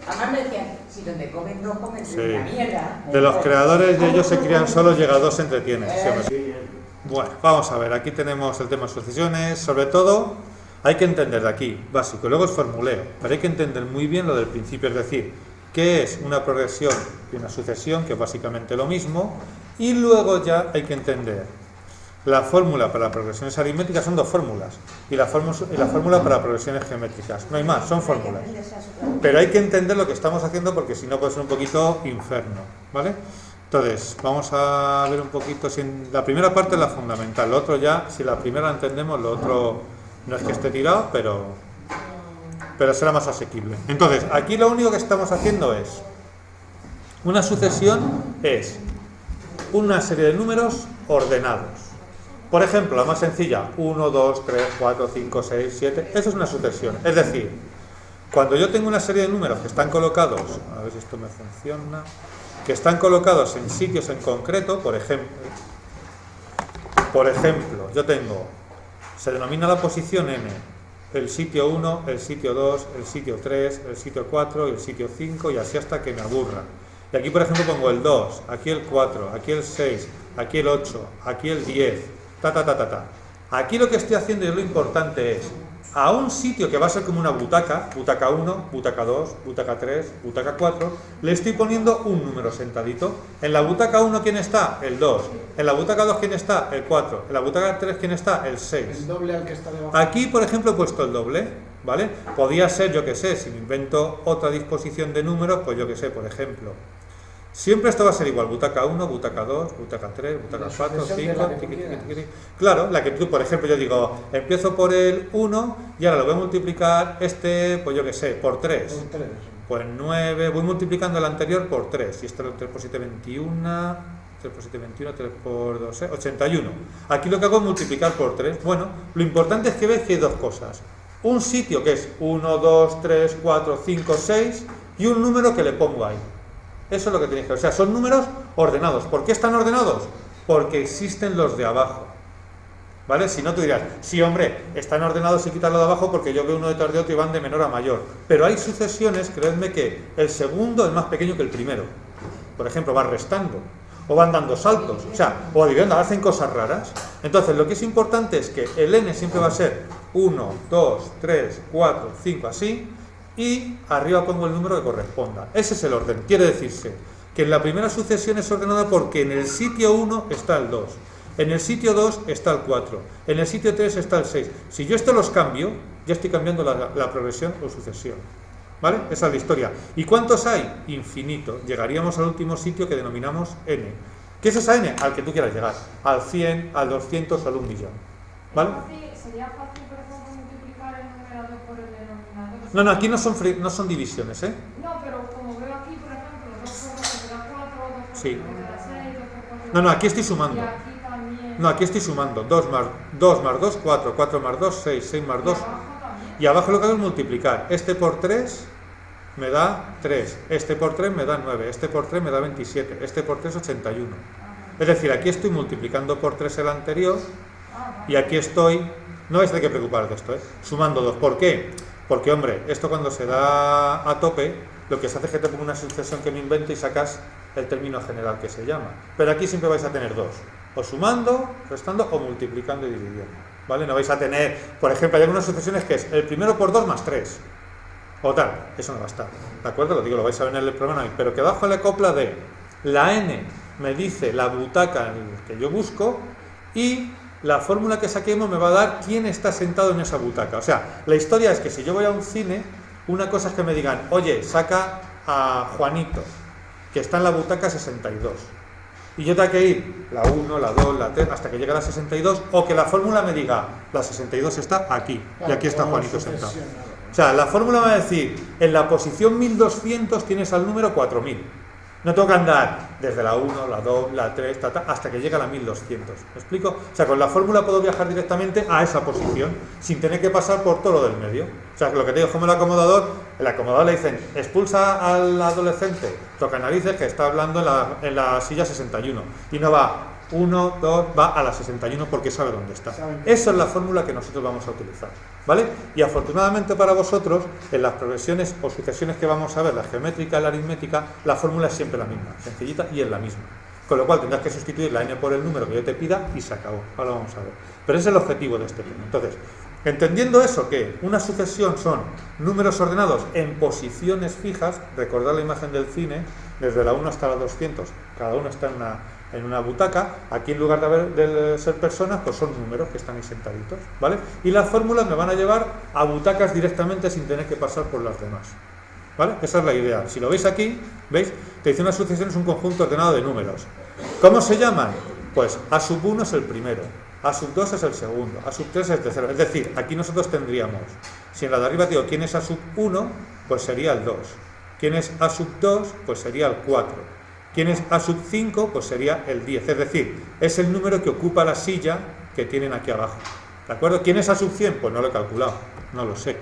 Además me decían, si donde comen dos comen Sí. una mierda. De los creadores de ellos se crían solos, llega a dos, se entretiene. Bueno, vamos a ver, aquí tenemos el tema de sucesiones. Sobre todo, hay que entender de aquí, básico, luego es formuleo, pero hay que entender muy bien lo del principio, es decir, qué es una progresión y una sucesión, que es básicamente lo mismo, y luego ya hay que entender la fórmula para progresiones aritméticas. Son dos fórmulas, y la fórmula para progresiones geométricas. No hay más, son fórmulas. Pero hay que entender lo que estamos haciendo, porque si no puede ser un poquito infierno, ¿vale? Entonces, vamos a ver un poquito, la primera parte es la fundamental, lo otro ya, si la primera la entendemos, lo otro no es que esté tirado, pero será más asequible. Entonces, aquí lo único que estamos haciendo es, una sucesión es una serie de números ordenados. Por ejemplo, la más sencilla, 1, 2, 3, 4, 5, 6, 7, eso es una sucesión. Es decir, cuando yo tengo una serie de números que están colocados, a ver si esto me funciona, que están colocados en sitios en concreto, por ejemplo, yo tengo, se denomina la posición n, el sitio 1, el sitio 2, el sitio 3, el sitio 4 y el sitio 5, y así hasta que me aburra. Y aquí, por ejemplo, pongo el 2, aquí el 4, aquí el 6, aquí el 8, aquí el 10, Aquí lo que estoy haciendo, y lo importante, es a un sitio que va a ser como una butaca, butaca 1, butaca 2, butaca 3, butaca 4, le estoy poniendo un número sentadito. En la butaca 1, ¿quién está? El 2. En la butaca 2, ¿quién está? El 4. En la butaca 3, ¿quién está? El 6. El doble al que está debajo. Aquí, por ejemplo, he puesto el doble, ¿vale? Podría ser, yo que sé, si me invento otra disposición de números, pues yo que sé, por ejemplo, siempre esto va a ser igual, butaca 1, butaca 2, butaca 3, butaca 4, 5, claro, la que tú, por ejemplo, yo digo, empiezo por el 1 y ahora lo voy a multiplicar pues yo que sé, por 3. Por 3. Pues 9, voy multiplicando el anterior por 3, y esto es 3 por 7, 21, 3 por 7, 21, 3 por 2, 81. Aquí lo que hago es multiplicar por 3. Bueno, lo importante es que veis que hay dos cosas. Un sitio que es 1, 2, 3, 4, 5, 6 y un número que le pongo ahí. Eso es lo que tenéis que ver. O sea, son números ordenados. ¿Por qué están ordenados? Porque existen los de abajo. ¿Vale? Si no, tú dirás, sí, hombre, están ordenados y quitarlo de abajo porque yo veo uno detrás de otro y van de menor a mayor. Pero hay sucesiones, creedme, que el segundo es más pequeño que el primero. Por ejemplo, van restando, o van dando saltos, o sea, o adivinando, hacen cosas raras. Entonces, lo que es importante es que el n siempre va a ser 1, 2, 3, 4, 5, así, y arriba pongo el número que corresponda. Ese es el orden. Quiere decirse que en la primera sucesión es ordenada porque en el sitio 1 está el 2, en el sitio 2 está el 4, en el sitio 3 está el 6. Si yo esto los cambio, ya estoy cambiando la progresión o sucesión. ¿Vale? Esa es la historia. ¿Y cuántos hay? Infinito. Llegaríamos al último sitio que denominamos n. ¿Qué es esa n? Al que tú quieras llegar. Al 100, al 200 o al 1.000.000. ¿Vale? ¿Sería fácil, por ejemplo, multiplicar el numerador por el denominador? No, aquí no son divisiones, ¿eh? No, pero como veo aquí, por ejemplo, 2 por 2 me da 4, 2 por 2 Sí. me da 6, 2 por 4... No, aquí estoy sumando. Y aquí también... No, aquí estoy sumando. 2 más 2, 4, 4 más 2, 6, 6 más 2. Y abajo también. Y abajo lo que hago es multiplicar. Este por 3 me da 3, este por 3 me da 9, este por 3 me da 27, este por 3 81. Es decir, aquí estoy multiplicando por 3 el anterior y aquí estoy, no es de qué preocupar de esto, sumando 2. ¿Por qué? Porque, hombre, esto cuando se da a tope, lo que se hace es que te pongo una sucesión que me invento y sacas el término general que se llama. Pero aquí siempre vais a tener 2, o sumando, restando o multiplicando y dividiendo. ¿Vale? No vais a tener, por ejemplo, hay algunas sucesiones que es el primero por 2 más 3. O tal, eso no va a estar, ¿de acuerdo? Lo digo, lo vais a ver en el programa, pero que abajo la copla de la n me dice la butaca en la que yo busco y la fórmula que saquemos me va a dar quién está sentado en esa butaca. O sea, la historia es que si yo voy a un cine, una cosa es que me digan, oye, saca a Juanito, que está en la butaca 62. Y yo tengo que ir la 1, la 2, la 3, hasta que llegue a la 62, o que la fórmula me diga, la 62 está aquí, y aquí está Juanito sentado. O sea, la fórmula va a decir, en la posición 1200 tienes al número 4000. No tengo que andar desde la 1, la 2, la 3, hasta que llegue a la 1200. ¿Me explico? O sea, con la fórmula puedo viajar directamente a esa posición, sin tener que pasar por todo lo del medio. O sea, que lo que te digo, como el acomodador le dicen, expulsa al adolescente, toca narices, que está hablando en la silla 61. Y no va, 1, 2, va a la 61 porque sabe dónde está. Esa es la fórmula que nosotros vamos a utilizar, ¿vale? Y afortunadamente para vosotros, en las progresiones o sucesiones que vamos a ver, la geométrica y la aritmética, la fórmula es siempre la misma, sencillita y es la misma. Con lo cual tendrás que sustituir la n por el número que yo te pida y se acabó. Ahora vamos a ver. Pero ese es el objetivo de este tema. Entonces, entendiendo eso, que una sucesión son números ordenados en posiciones fijas, recordad la imagen del cine, desde la 1 hasta la 200, cada uno está en una butaca, aquí en lugar de ser personas, pues son números que están ahí sentaditos, ¿vale? Y las fórmulas me van a llevar a butacas directamente sin tener que pasar por las demás, ¿vale? Esa es la idea. Si lo veis aquí, ¿veis? Te dice una sucesión es un conjunto ordenado de números. ¿Cómo se llaman? Pues A sub 1 es el primero, A sub 2 es el segundo, A sub 3 es el tercero. Es decir, aquí nosotros tendríamos, si en la de arriba digo quién es A sub 1, pues sería el 2. ¿Quién es A sub 2? Pues sería el 4. ¿Quién es A sub 5? Pues sería el 10. Es decir, es el número que ocupa la silla que tienen aquí abajo. ¿De acuerdo? ¿Quién es A sub 100? Pues no lo he calculado, no lo sé.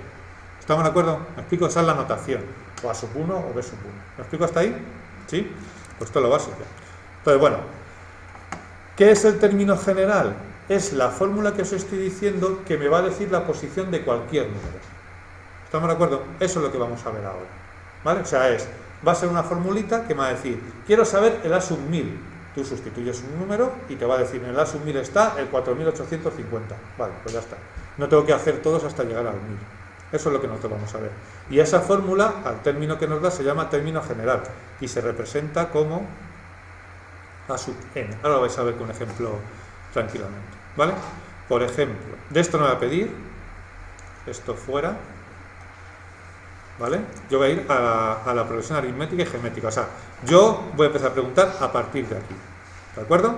¿Estamos de acuerdo? ¿Me explico? Esa es la notación. O A sub 1 o B sub 1. ¿Me explico hasta ahí? ¿Sí? Pues esto es lo básico. Entonces, bueno, ¿qué es el término general? Es la fórmula que os estoy diciendo que me va a decir la posición de cualquier número. ¿Estamos de acuerdo? Eso es lo que vamos a ver ahora, ¿vale? O sea, va a ser una formulita que me va a decir, quiero saber el A sub 1000. Tú sustituyes un número y te va a decir, en el A sub 1000 está el 4850. Vale, pues ya está. No tengo que hacer todos hasta llegar al 1000. Eso es lo que nosotros vamos a ver. Y esa fórmula, al término que nos da, se llama término general y se representa como A sub n. Ahora lo vais a ver con un ejemplo tranquilamente, ¿vale? Por ejemplo, de esto no voy a pedir, esto fuera, ¿vale? Yo voy a ir a la progresión aritmética y geométrica. O sea, yo voy a empezar a preguntar a partir de aquí, ¿de acuerdo?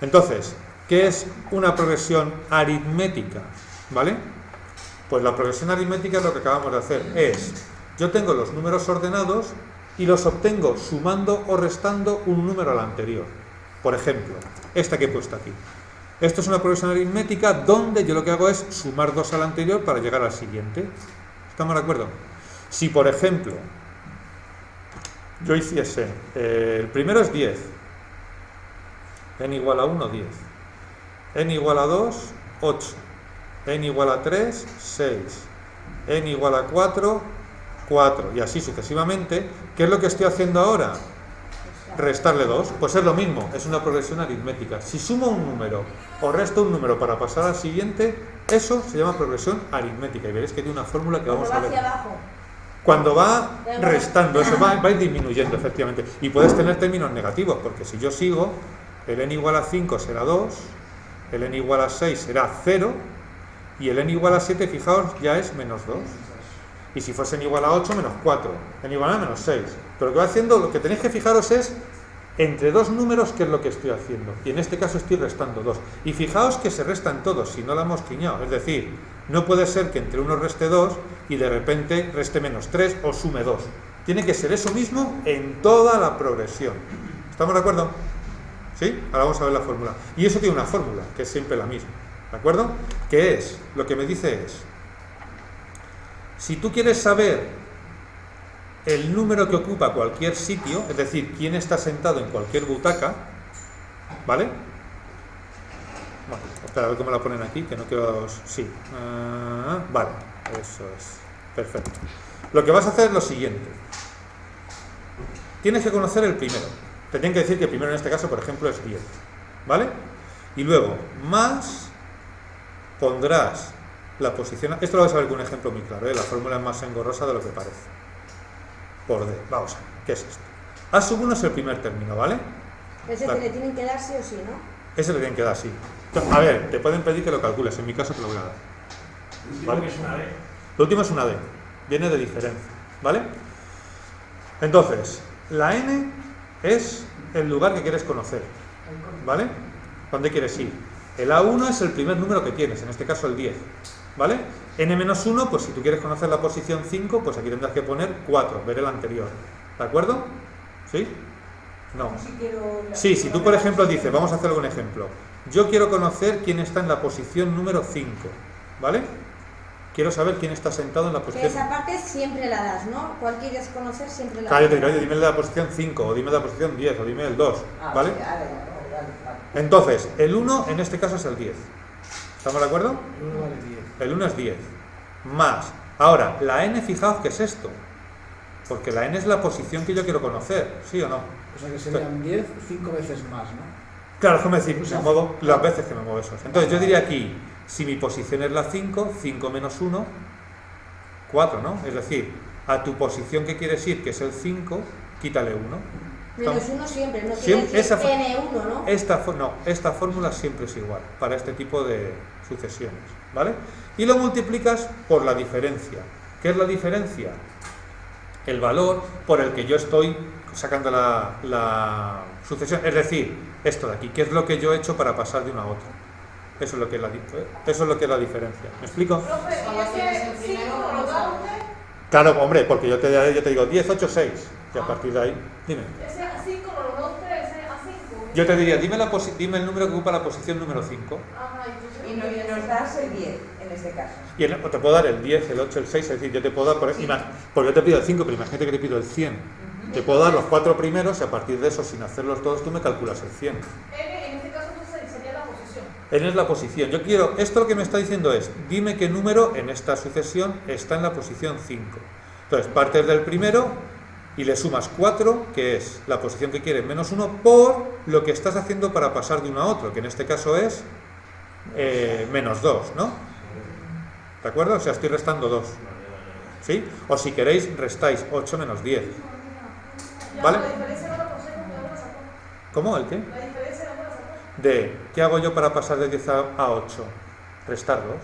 Entonces, ¿qué es una progresión aritmética? ¿Vale? Pues la progresión aritmética es lo que acabamos de hacer. Yo tengo los números ordenados y los obtengo sumando o restando un número al anterior. Por ejemplo, esta que he puesto aquí. Esto es una progresión aritmética donde yo lo que hago es sumar 2 al anterior para llegar al siguiente. ¿Estamos de acuerdo? Si, por ejemplo, yo hiciese, el primero es 10, n igual a 1, 10, n igual a 2, 8, n igual a 3, 6, n igual a 4, 4, y así sucesivamente. ¿Qué es lo que estoy haciendo ahora? Restarle 2, pues es lo mismo, es una progresión aritmética. Si sumo un número o resto un número para pasar al siguiente, eso se llama progresión aritmética y veréis que tiene una fórmula que vamos a ver. Cuando va restando, eso va a ir disminuyendo efectivamente. Y puedes tener términos negativos, porque si yo sigo, el n igual a 5 será 2, el n igual a 6 será 0 y el n igual a 7, fijaos, ya es menos 2. Y si fuesen igual a 8, menos 4. En igual a menos 6. Pero lo que va haciendo, lo que tenéis que fijaros es entre dos números qué es lo que estoy haciendo. Y en este caso estoy restando 2. Y fijaos que se restan todos, si no la hemos quiñado. Es decir, no puede ser que entre uno reste 2 y de repente reste menos 3 o sume 2. Tiene que ser eso mismo en toda la progresión. ¿Estamos de acuerdo? ¿Sí? Ahora vamos a ver la fórmula. Y eso tiene una fórmula, que es siempre la misma. ¿De acuerdo? ¿Qué es? Lo que me dice es, si tú quieres saber el número que ocupa cualquier sitio, es decir, quién está sentado en cualquier butaca, ¿vale? Bueno, espera, a ver cómo la ponen aquí, que no quiero... Sí. Vale, eso es. Perfecto. Lo que vas a hacer es lo siguiente. Tienes que conocer el primero. Te tienen que decir que el primero en este caso, por ejemplo, es 10. ¿Vale? Y luego, más, pondrás la posición... Esto lo vais a ver con un ejemplo muy claro, ¿eh? La fórmula es más engorrosa de lo que parece. Por D. Vamos a ver, ¿qué es esto? A sub 1 es el primer término, ¿vale? Ese que le tienen que dar sí o sí, ¿no? Ese le tienen que dar sí. A ver, te pueden pedir que lo calcules, en mi caso te lo voy a dar. ¿Vale? Es una D. Lo último es una D, viene de diferencia, ¿vale? Entonces, la N es el lugar que quieres conocer, ¿vale? ¿Dónde quieres ir? El A1 es el primer número que tienes, en este caso el 10, ¿vale? N-1, pues si tú quieres conocer la posición 5, pues aquí tendrás que poner 4, ver el anterior, ¿de acuerdo? ¿Sí? No. Sí, si tú por ejemplo dices, vamos a hacer algún ejemplo, yo quiero conocer quién está en la posición número 5, ¿vale? Quiero saber quién está sentado en la Que posición... esa parte siempre la das, ¿no? Cuál quieres conocer siempre la das. Claro, yo te digo, oye, dime la posición 5, o dime la posición 10, o dime el 2, ¿vale? Vale. Entonces, el 1 en este caso es el 10. ¿Estamos de acuerdo? El 1 vale 10. El 1 es 10. Más. Ahora, la n, fijaos que es esto. Porque la n es la posición que yo quiero conocer, ¿sí o no? O sea que serían 10, 5 veces más, ¿no? Claro, déjame decir, me muevo las veces que me muevo esos. Entonces yo diría aquí, si mi posición es la 5, 5 menos 1, 4, ¿no? Es decir, a tu posición que quieres ir, que es el 5, quítale 1. Menos 1 siempre, no quiere Siempre, decir esa fo- N1, ¿no? Esta fórmula siempre es igual para este tipo de sucesiones, ¿vale? Y lo multiplicas por la diferencia. ¿Qué es la diferencia? El valor por el que yo estoy sacando la sucesión, es decir, esto de aquí, ¿qué es lo que yo he hecho para pasar de una a otra? Eso es lo que es la diferencia. ¿Me explico? Profe, Solo ¿y tienes ese el primero 5 o lo el da segundo. usted? Claro, hombre, porque yo te digo 10, 8, 6, y a partir de ahí, dime. Ese A5 no lo da usted, ese A5. Yo te diría, dime el número que ocupa la posición número 5. Ajá, entonces. Y nos das el 10 en este caso. Y o te puedo dar el 10, el 8, el 6, es decir, yo te puedo dar, porque yo te pido el 5, pero imagínate que te pido el 100. Te puedo dar los 4 primeros y a partir de eso, sin hacerlos todos, tú me calculas el 100. N en este caso entonces sería la posición. N es la posición. Yo quiero, esto lo que me está diciendo es, dime qué número en esta sucesión está en la posición 5. Entonces, partes del primero y le sumas 4, que es la posición que quieres, menos 1, por lo que estás haciendo para pasar de uno a otro, que en este caso es menos 2, ¿no? ¿De acuerdo? O sea, estoy restando 2. ¿Sí? O si queréis, restáis 8 menos 10. Ya, ¿Vale? La diferencia no la posee porque no la sacó. ¿Cómo? ¿El qué? La diferencia no la sacó. De, ¿qué hago yo para pasar de 10 a 8? Restar 2.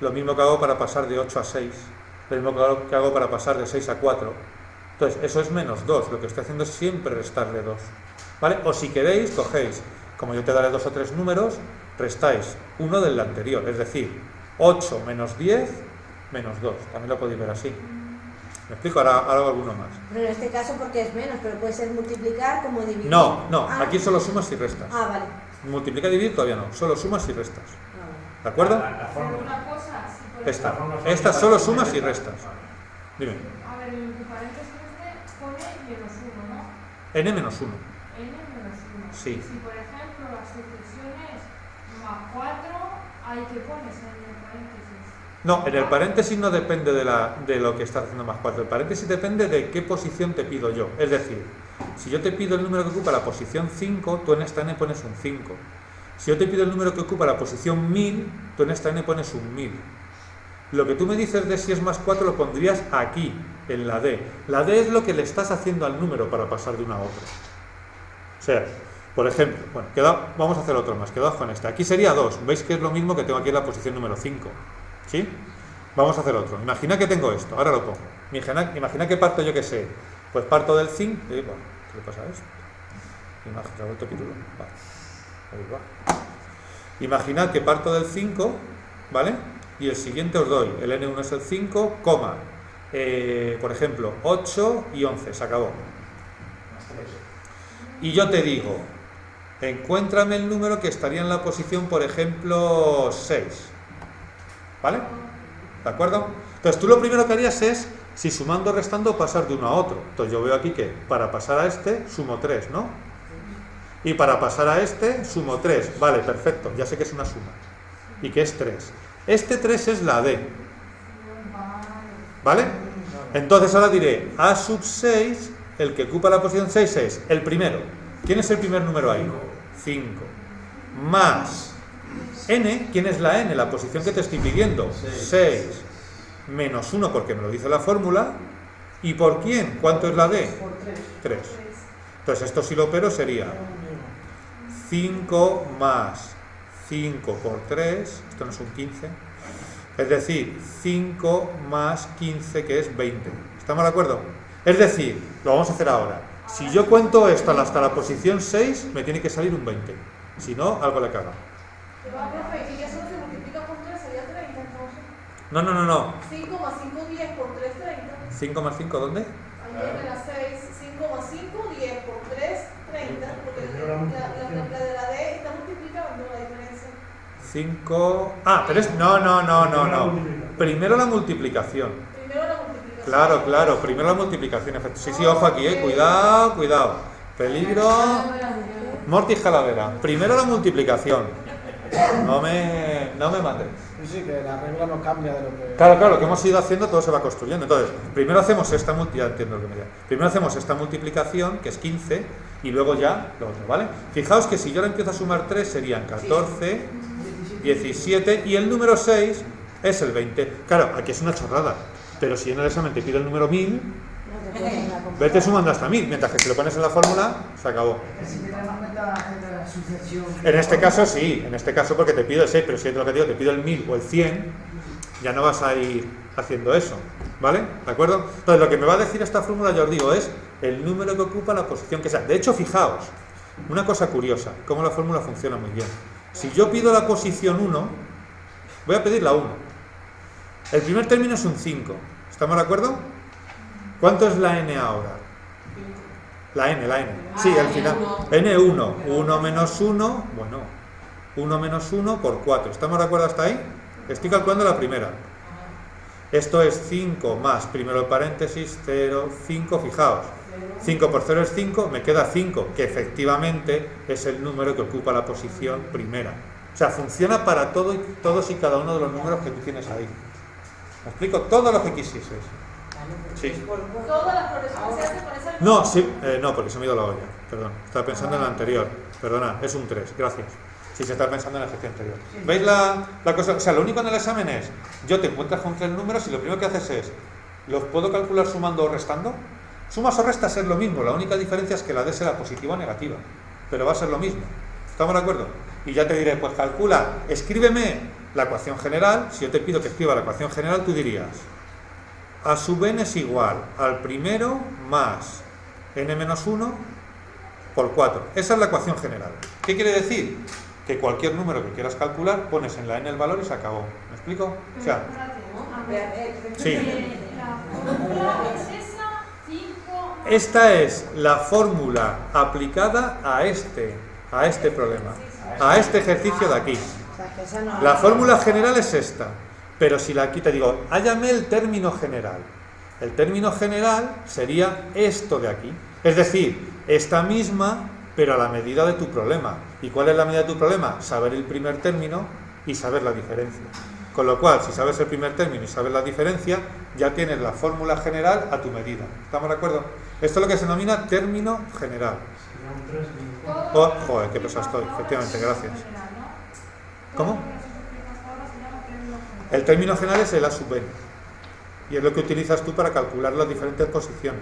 Lo mismo que hago para pasar de 8 a 6. Lo mismo que hago para pasar de 6 a 4. Entonces, eso es menos 2. Lo que estoy haciendo es siempre restarle 2. ¿Vale? O si queréis, cogéis, como yo te daré 2 o 3 números, restáis uno del anterior. Es decir, 8 menos 10 menos 2. También lo podéis ver así. ¿Me explico? Ahora hago alguno más. Pero en este caso porque es menos, pero puede ser multiplicar como dividir. No, Ah. aquí solo sumas y restas. Ah, vale. Multiplicar y dividir todavía no, solo sumas y restas. Ah, vale. ¿De acuerdo? La Pero fórmula. una cosa, si por Esta. ejemplo, Estas solo sumas y restas. Dime. a ver, en tu paréntesis este pone menos 1, ¿no? N menos 1. N menos 1. Sí. Si por ejemplo la sucesión es más 4, ¿ahí qué pones en el paréntesis? No, en el paréntesis no depende de lo que estás haciendo más 4. El paréntesis depende de qué posición te pido yo. Es decir, si yo te pido el número que ocupa la posición 5, tú en esta N pones un 5. Si yo te pido el número que ocupa la posición 1000, tú en esta N pones un 1000. Lo que tú me dices de si es más 4 lo pondrías aquí, en la D. La D es lo que le estás haciendo al número para pasar de una a otra. O sea, por ejemplo, bueno, vamos a hacer otro más, quedaos con este. Aquí sería 2, veis que es lo mismo que tengo aquí en la posición número 5. ¿Sí? Vamos a hacer otro. Imagina que tengo esto, ahora lo pongo. Imagina que parto, yo que sé, pues parto del 5. Bueno, ¿qué le pasa a esto? Imagen, se ha vuelto título. Vale. Ahí va. Imaginad que parto del 5, ¿vale? Y el siguiente os doy, el N1 es el 5, coma, por ejemplo, 8 y 11, se acabó. Y yo te digo, encuéntrame el número que estaría en la posición, por ejemplo, 6. ¿Vale? ¿De acuerdo? Entonces tú lo primero que harías es, si sumando o restando, pasar de uno a otro. Entonces yo veo aquí que para pasar a este, sumo 3, ¿no? Y para pasar a este, sumo 3. Vale, perfecto, ya sé que es una suma. Y que es 3. Este 3 es la D. ¿Vale? Entonces ahora diré, A sub 6, el que ocupa la posición 6 es el primero. ¿Quién es el primer número ahí? 5. Más N, ¿quién es la N? La posición que te estoy pidiendo. 6. Menos 1 porque me lo dice la fórmula. ¿Y por quién? ¿Cuánto es la D? 3. Entonces esto si lo opero sería 5 más 5 por 3, esto no es un 15, es decir, 5 más 15 que es 20. ¿Estamos de acuerdo? Es decir, lo vamos a hacer ahora. Si yo cuento esto hasta la posición 6, me tiene que salir un 20. Si no, algo le caga. Profe, y eso se multiplica por 3, sería 30 entonces. No. 5 más 5, 10 por 3, 30. 5 más 5, ¿dónde? Ayer en las 6, 5 más 5, 10 por 3, 30. Porque la de la D está multiplicando la diferencia. 5... Ah, pero es... No. Primero la multiplicación. Primero la multiplicación. Claro, primero la multiplicación. Sí, ojo aquí, cuidado. Peligro. Mortis Calavera. Primero la multiplicación. No me mates. Sí, que la regla no cambia de lo que... Claro, lo que hemos ido haciendo todo se va construyendo. Entonces, primero hacemos esta Primero hacemos esta multiplicación, que es 15, y luego ya lo otro, ¿vale? Fijaos que si yo le empiezo a sumar 3 serían 14, 17, y el número 6 es el 20. Claro, aquí es una chorrada, pero si en el examen te pide el número 1000, vete sumando hasta 1000, mientras que si lo pones en la fórmula, se acabó. En este caso sí, en este caso porque te pido el 6, pero si es lo que digo, te pido el 1000 o el 100, ya no vas a ir haciendo eso, ¿vale? ¿De acuerdo? Entonces lo que me va a decir esta fórmula, ya os digo, es el número que ocupa la posición que sea. De hecho, fijaos, una cosa curiosa, cómo la fórmula funciona muy bien. Si yo pido la posición 1, voy a pedir la 1. El primer término es un 5, ¿estamos de acuerdo? ¿Cuánto es la n ahora? La n. Sí, al final. n1. 1 menos 1, bueno, 1 menos 1 por 4. ¿Estamos de acuerdo hasta ahí? Estoy calculando la primera. Esto es 5 más, primero el paréntesis, 0, 5, fijaos. 5 por 0 es 5, me queda 5, que efectivamente es el número que ocupa la posición primera. O sea, funciona para todos y cada uno de los números que tú tienes ahí. ¿Me explico? Todo lo que quisieses. Sí. Todas las progresiones se hacen con esa... No, sí, no, porque se me ha ido la olla. Perdón, estaba pensando en la anterior. Perdona, es un 3, gracias. Sí, se está pensando en el ejercicio anterior. ¿Veis la cosa? O sea, lo único en el examen es, yo te encuentras con 3 números y lo primero que haces es, ¿los puedo calcular sumando o restando? Sumas o restas es lo mismo, la única diferencia es que la D será positiva o negativa, pero va a ser lo mismo. ¿Estamos de acuerdo? Y ya te diré, pues calcula, escríbeme la ecuación general. Si yo te pido que escriba la ecuación general, tú dirías a sub n es igual al primero más n menos 1 por 4. Esa es la ecuación general. ¿Qué quiere decir? Que cualquier número que quieras calcular, pones en la n el valor y se acabó. ¿Me explico? O sea, sí. Esta es la fórmula aplicada a este problema, a este ejercicio de aquí. La fórmula general es esta. Pero si aquí te digo, hállame el término general. El término general sería esto de aquí. Es decir, esta misma, pero a la medida de tu problema. ¿Y cuál es la medida de tu problema? Saber el primer término y saber la diferencia. Con lo cual, si sabes el primer término y sabes la diferencia, ya tienes la fórmula general a tu medida. ¿Estamos de acuerdo? Esto es lo que se denomina término general. Oh, joder, qué pesado estoy. Efectivamente, gracias. ¿Cómo? El término general es el A sub n. Y es lo que utilizas tú para calcular las diferentes posiciones.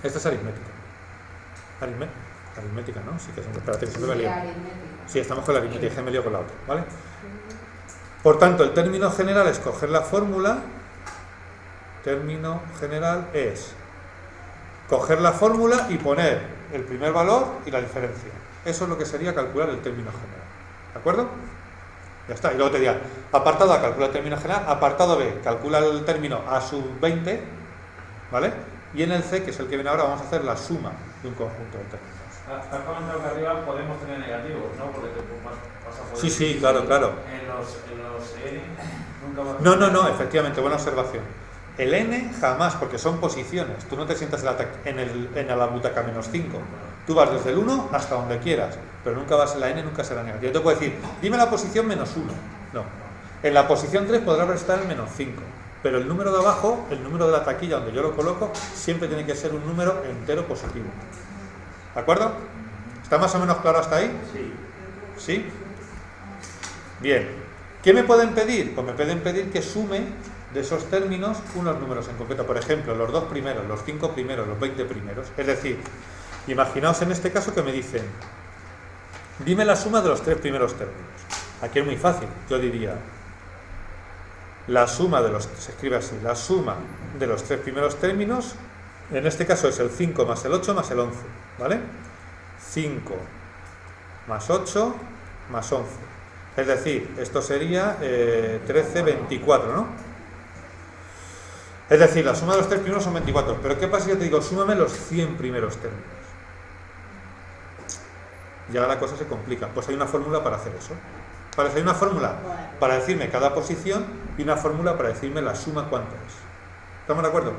Esta es aritmética. Aritmética, ¿no? Sí, que es un... Espérate, que siempre me lío. Sí, estamos con la aritmética, y me lío con la otra, ¿vale? Por tanto, el término general es coger la fórmula. Término general es coger la fórmula y poner el primer valor y la diferencia. Eso es lo que sería calcular el término general. ¿De acuerdo? Ya está. Y luego te dirán, apartado A, calcula el término general. Apartado B, calcula el término A sub 20. ¿Vale? Y en el C, que es el que viene ahora, vamos a hacer la suma de un conjunto de términos. Has comentado que arriba podemos tener negativos, ¿no? Porque te vas a poder... Sí, claro. En los N nunca vas a... No, efectivamente, buena observación. El N jamás, porque son posiciones. Tú no te sientas en la butaca menos 5. Tú vas desde el 1 hasta donde quieras, pero nunca vas en la N, nunca será negativa. Yo te puedo decir, dime la posición menos 1. No. En la posición 3 podrá estar el menos 5. Pero el número de abajo, el número de la taquilla donde yo lo coloco, siempre tiene que ser un número entero positivo. ¿De acuerdo? ¿Está más o menos claro hasta ahí? Sí. ¿Sí? Bien. ¿Qué me pueden pedir? Pues me pueden pedir que sume de esos términos unos números en concreto. Por ejemplo, los 2 primeros, los 5 primeros, los 20 primeros. Es decir, imaginaos en este caso que me dicen, dime la suma de los 3 primeros términos. Aquí es muy fácil. Yo diría, la suma de los... Se escribe así, la suma de los 3 primeros términos, en este caso es el 5 más el 8 más el 11. ¿Vale? 5 más 8 más 11. Es decir, esto sería 13, 24, ¿no? Es decir, la suma de los 3 primeros son 24. Pero ¿qué pasa si yo te digo, súmame los 100 primeros términos? Ya la cosa se complica. Pues hay una fórmula para hacer eso. Hay una fórmula para decirme cada posición y una fórmula para decirme la suma cuánto es. ¿Estamos de acuerdo?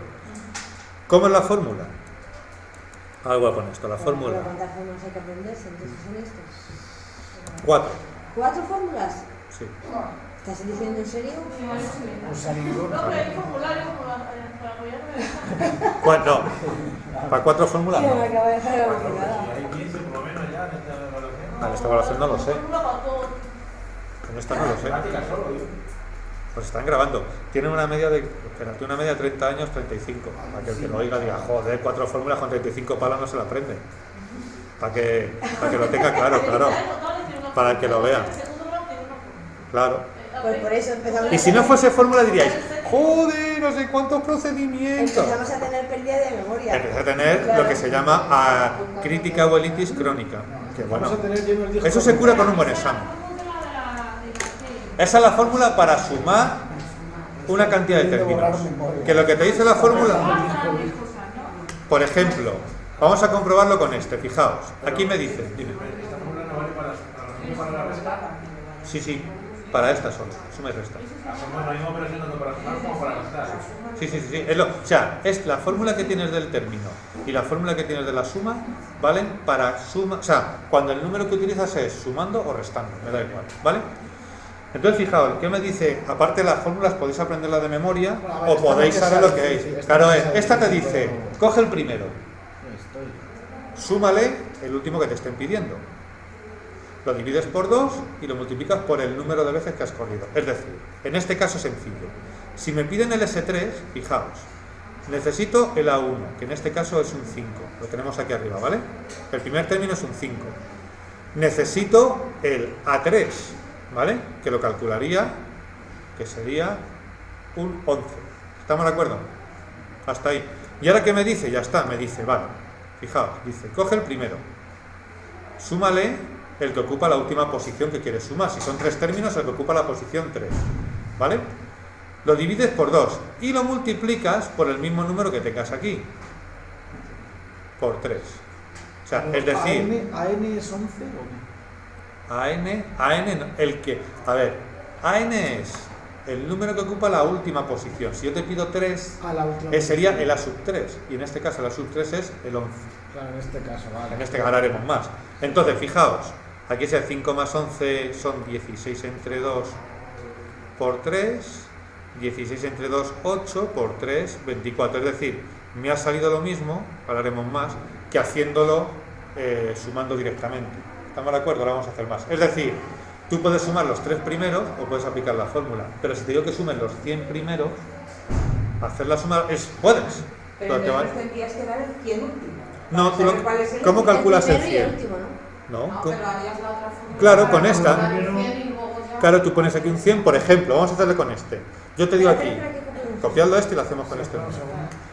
¿Cómo es la fórmula? Ahora voy a poner esto, la fórmula. Pero ¿cuántas fórmulas hay que aprenderse? Entonces son estos. 4. ¿4 fórmulas? Sí. ¿Estás diciendo en serio? Un salidor. No, pero hay formularios para apoyarme. No, para 4 fórmulas Tío, no. me acabo de dejar la Si boquillada. hay 15 por lo menos ya en esta evaluación. En esta evaluación no lo sé. Fórmula para todo. En esta no lo sé. Matemáticas solo, digo. Pues están grabando. Tienen una media de, espérate, una media de 30 años, 35. Para que el que lo oiga diga, joder, 4 fórmulas con 35 palos no se la aprende. Para que lo tenga claro, claro. Para que lo vea. Claro. Pues por eso empezamos Y si no fuese fórmula diríais, joder, no sé cuántos procedimientos. empezamos a tener pérdida de memoria. Empieza a tener lo que se llama crítica abuelitis crónica. Que bueno, Vamos a tener lleno el disco. eso se cura con un buen examen. Esa es la fórmula para sumar una cantidad de términos. Que lo que te dice la fórmula, por ejemplo, vamos a comprobarlo con este, fijaos. Aquí me dice, dime. Esta fórmula no vale para la resta. Sí, para esta solo, suma y resta. Hacemos la misma operación tanto para sumar como para restar. Sí. O sea, es la fórmula que tienes del término y la fórmula que tienes de la suma, ¿valen? Para suma, o sea, cuando el número que utilizas es sumando o restando, me da igual, ¿vale? Entonces, fijaos, ¿qué me dice? Aparte de las fórmulas, podéis aprenderlas de memoria o podéis saber lo que es. Claro, esta te dice, coge el primero, súmale el último que te estén pidiendo. Lo divides por 2 y lo multiplicas por el número de veces que has corrido. Es decir, en este caso sencillo. Si me piden el S3, fijaos, necesito el A1, que en este caso es un 5. Lo tenemos aquí arriba, ¿vale? El primer término es un 5. Necesito el A3, ¿vale? Que lo calcularía, que sería un 11. ¿Estamos de acuerdo? Hasta ahí. ¿Y ahora qué me dice? Ya está, me dice, vale. Fijaos, dice, coge el primero, súmale el que ocupa la última posición que quieres sumar. Si son 3 términos, el que ocupa la posición 3. ¿Vale? Lo divides por 2 y lo multiplicas por el mismo número que tengas aquí. Por 3. O sea, es decir... ¿AN es 11 o no? AN, no, el que... A ver, AN es el número que ocupa la última posición. Si yo te pido 3, Ah, la última sería posición. el A sub 3. Y en este caso el A sub 3 es el 11. Claro, en este caso, vale. En este caso haremos más. Entonces, fijaos, aquí es el 5 más 11 son 16 entre 2 por 3, 16 entre 2, 8 por 3, 24. Es decir, me ha salido lo mismo, ahora haremos más, que haciéndolo sumando directamente. ¿Estamos de acuerdo? Ahora vamos a hacer más. Es decir, tú puedes sumar los 3 primeros o puedes aplicar la fórmula, pero si te digo que sumen los 100 primeros, hacer la suma puedes. Pero Lo que va- entonces tendrías que dar el 100 último. No, tú lo- ¿Saber cuál es el ¿cómo último? calculas el primero y 100? último, ¿no? No, No, con- pero harías la otra fórmula. claro, con esta. Para el 100 y luego ya- Claro, tú pones aquí un 100, por ejemplo, vamos a hacerle con este. Yo te digo aquí, Espera, que copiemos. copiadlo este y lo hacemos con este.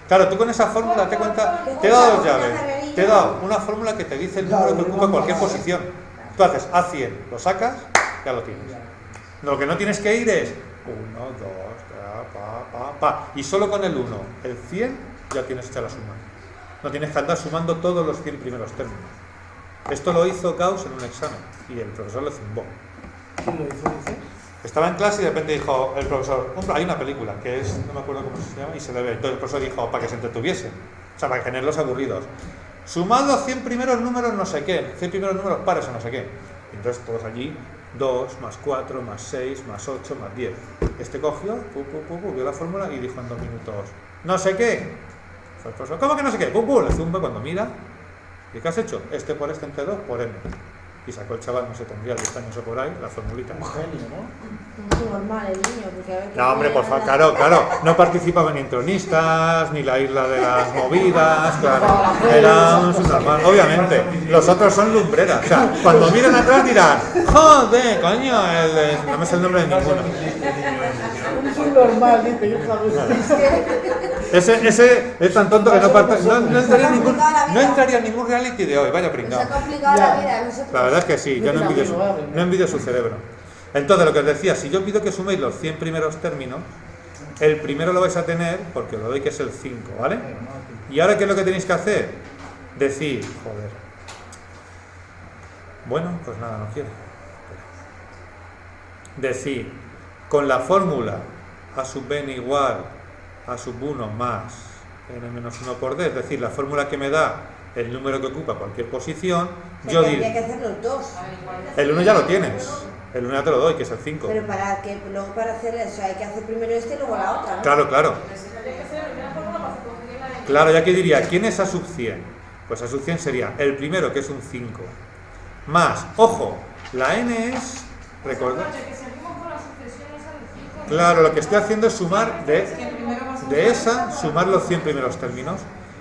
Claro, tú con esa fórmula, date cuenta, te he dado 2 llaves, te he dado una fórmula que te dice el número que ocupa cualquier posición. Tú haces A100, lo sacas, ya lo tienes. Lo que no tienes que ir es 1, 2, 3, pa. Y solo con el 1, el 100, ya tienes hecha la suma. No tienes que andar sumando todos los 100 primeros términos. Esto lo hizo Gauss en un examen y el profesor lo zumbó. ¿Quién lo hizo? Dice. Estaba en clase y de repente dijo el profesor, "Hombre, hay una película que es, no me acuerdo cómo se llama, y se le ve". Entonces el profesor dijo, para que se entretuviesen, o sea, para que generar los aburridos. Sumad los 100 primeros números no sé qué, 100 primeros números pares o no sé qué. Y entonces todos allí, 2, más 4, más 6, más 8, más 10. Este cogió, vio la fórmula y dijo en 2 minutos, no sé qué. Fue el profesor, ¿cómo que no sé qué? Le zumba cuando mira. ¿Y qué has hecho? Este por este entre 2 por n. Y sacó el chaval, no sé, tendría 10 años o por ahí, la formulita. Un genio, ¿no? Es normal el niño, porque a ver... No, hombre, por favor, claro, no participaban ni en Tronistas, ni la isla de las movidas, claro, era un subnormal, obviamente. Los otros son lumbreras, o sea, cuando miren atrás dirán, joder, coño, no me sé el nombre de ninguno. Un subnormal, dice, yo Ese es tan tonto que no entraría en ningún reality de hoy, vaya Nos pringado. ha complicado la vida a nosotros. La verdad es que sí, yo no envidio su cerebro. Entonces, lo que os decía, si yo pido que suméis los 100 primeros términos, el primero lo vais a tener porque os lo doy que es el 5, ¿vale? Y ahora, ¿qué es lo que tenéis que hacer? Decir, joder. Bueno, pues nada, no quiero. Decir, con la fórmula A sub n igual A sub 1 más n menos 1 por d, es decir, la fórmula que me da el número que ocupa cualquier posición, O sea, yo que habría que diría, hacer los dos. el 1 ya lo tienes, el 1 ya te lo doy, que es el 5. Pero luego para hacer eso hay que hacer primero este y luego la otra, ¿no? Claro, claro. Habría que hacer la primera fórmula para conseguir la n. Claro, ya que diría, ¿quién es A sub 100? Pues A sub 100 sería el primero, que es un 5, más, ojo, la n es, recordad, Que seguimos con la sucesión esa de 5. claro, lo que estoy haciendo es sumar de esa, sumar los 100 primeros términos.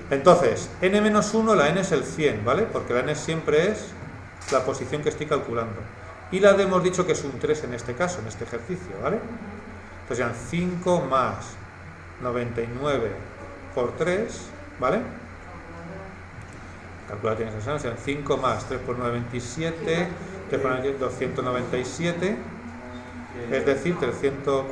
Entonces, n-1, la n es el 100, ¿vale? Porque la n siempre es la posición que estoy calculando. Y la d hemos dicho que es un 3 en este caso, en este ejercicio, ¿vale? Entonces sean 5 más 99 por 3, ¿vale? Calcula, tienes esa, sean 5 más 3 por 9, 27, 3 por 9, 297, es decir, 302.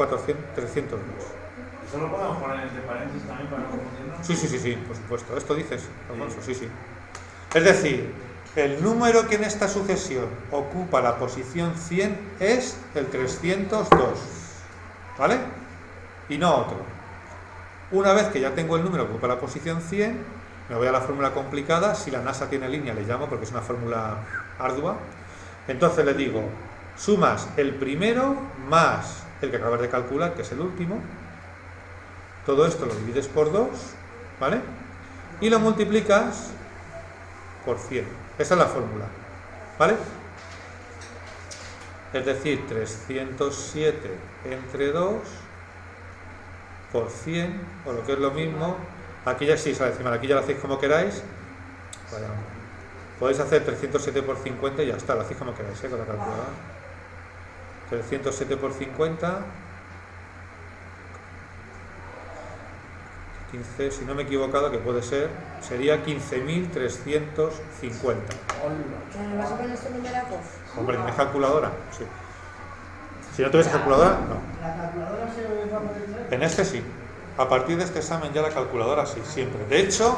¿Eso lo podemos poner entre paréntesis también para no confundirnos? Sí, por supuesto. Esto dices, Alfonso, sí. Es decir, el número que en esta sucesión ocupa la posición 100 es el 302, ¿vale? Y no otro. Una vez que ya tengo el número que ocupa la posición 100, me voy a la fórmula complicada. Si la NASA tiene línea, le llamo porque es una fórmula ardua. Entonces le digo, sumas el primero más el que acabas de calcular, que es el último. Todo esto lo divides por 2, ¿vale? Y lo multiplicas por 100. Esa es la fórmula, ¿vale? Es decir, 307 entre 2 por 100, o lo que es lo mismo, aquí ya sí sale decimal, aquí ya lo hacéis como queráis. Vaya, podéis hacer 307 por 50 y ya está, lo hacéis como queráis, con la calculadora. 307 por 50... 15, si no me he equivocado, que puede ser, sería 15.350. ¿Me vas a poner estos numeracos? Hombre, ¿tienes calculadora? Sí. Si no tuviese calculadora, no. ¿La calculadora se va a poder traer? En este sí. A partir de este examen ya la calculadora sí, siempre. De hecho,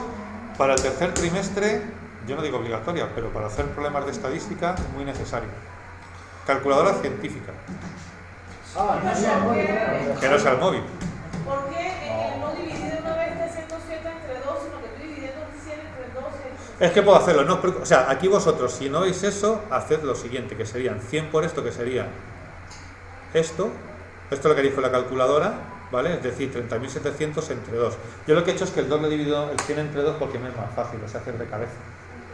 para el tercer trimestre, yo no digo obligatoria, pero para hacer problemas de estadística es muy necesario. Calculadora científica. Ah, no sea el móvil, claro. Que no sea el móvil. ¿Por qué no dividir una vez 307 entre 2, sino que estoy dividiendo 100 entre 2? Es que puedo hacerlo, no, o sea, aquí vosotros, si no veis eso, haced lo siguiente, que serían 100 por esto, que sería esto lo que dijo la calculadora, ¿vale? Es decir, 30.700 entre 2. Yo lo que he hecho es que el 2 lo he dividido el 100 entre 2 porque me es más fácil, o sea, hacer de cabeza.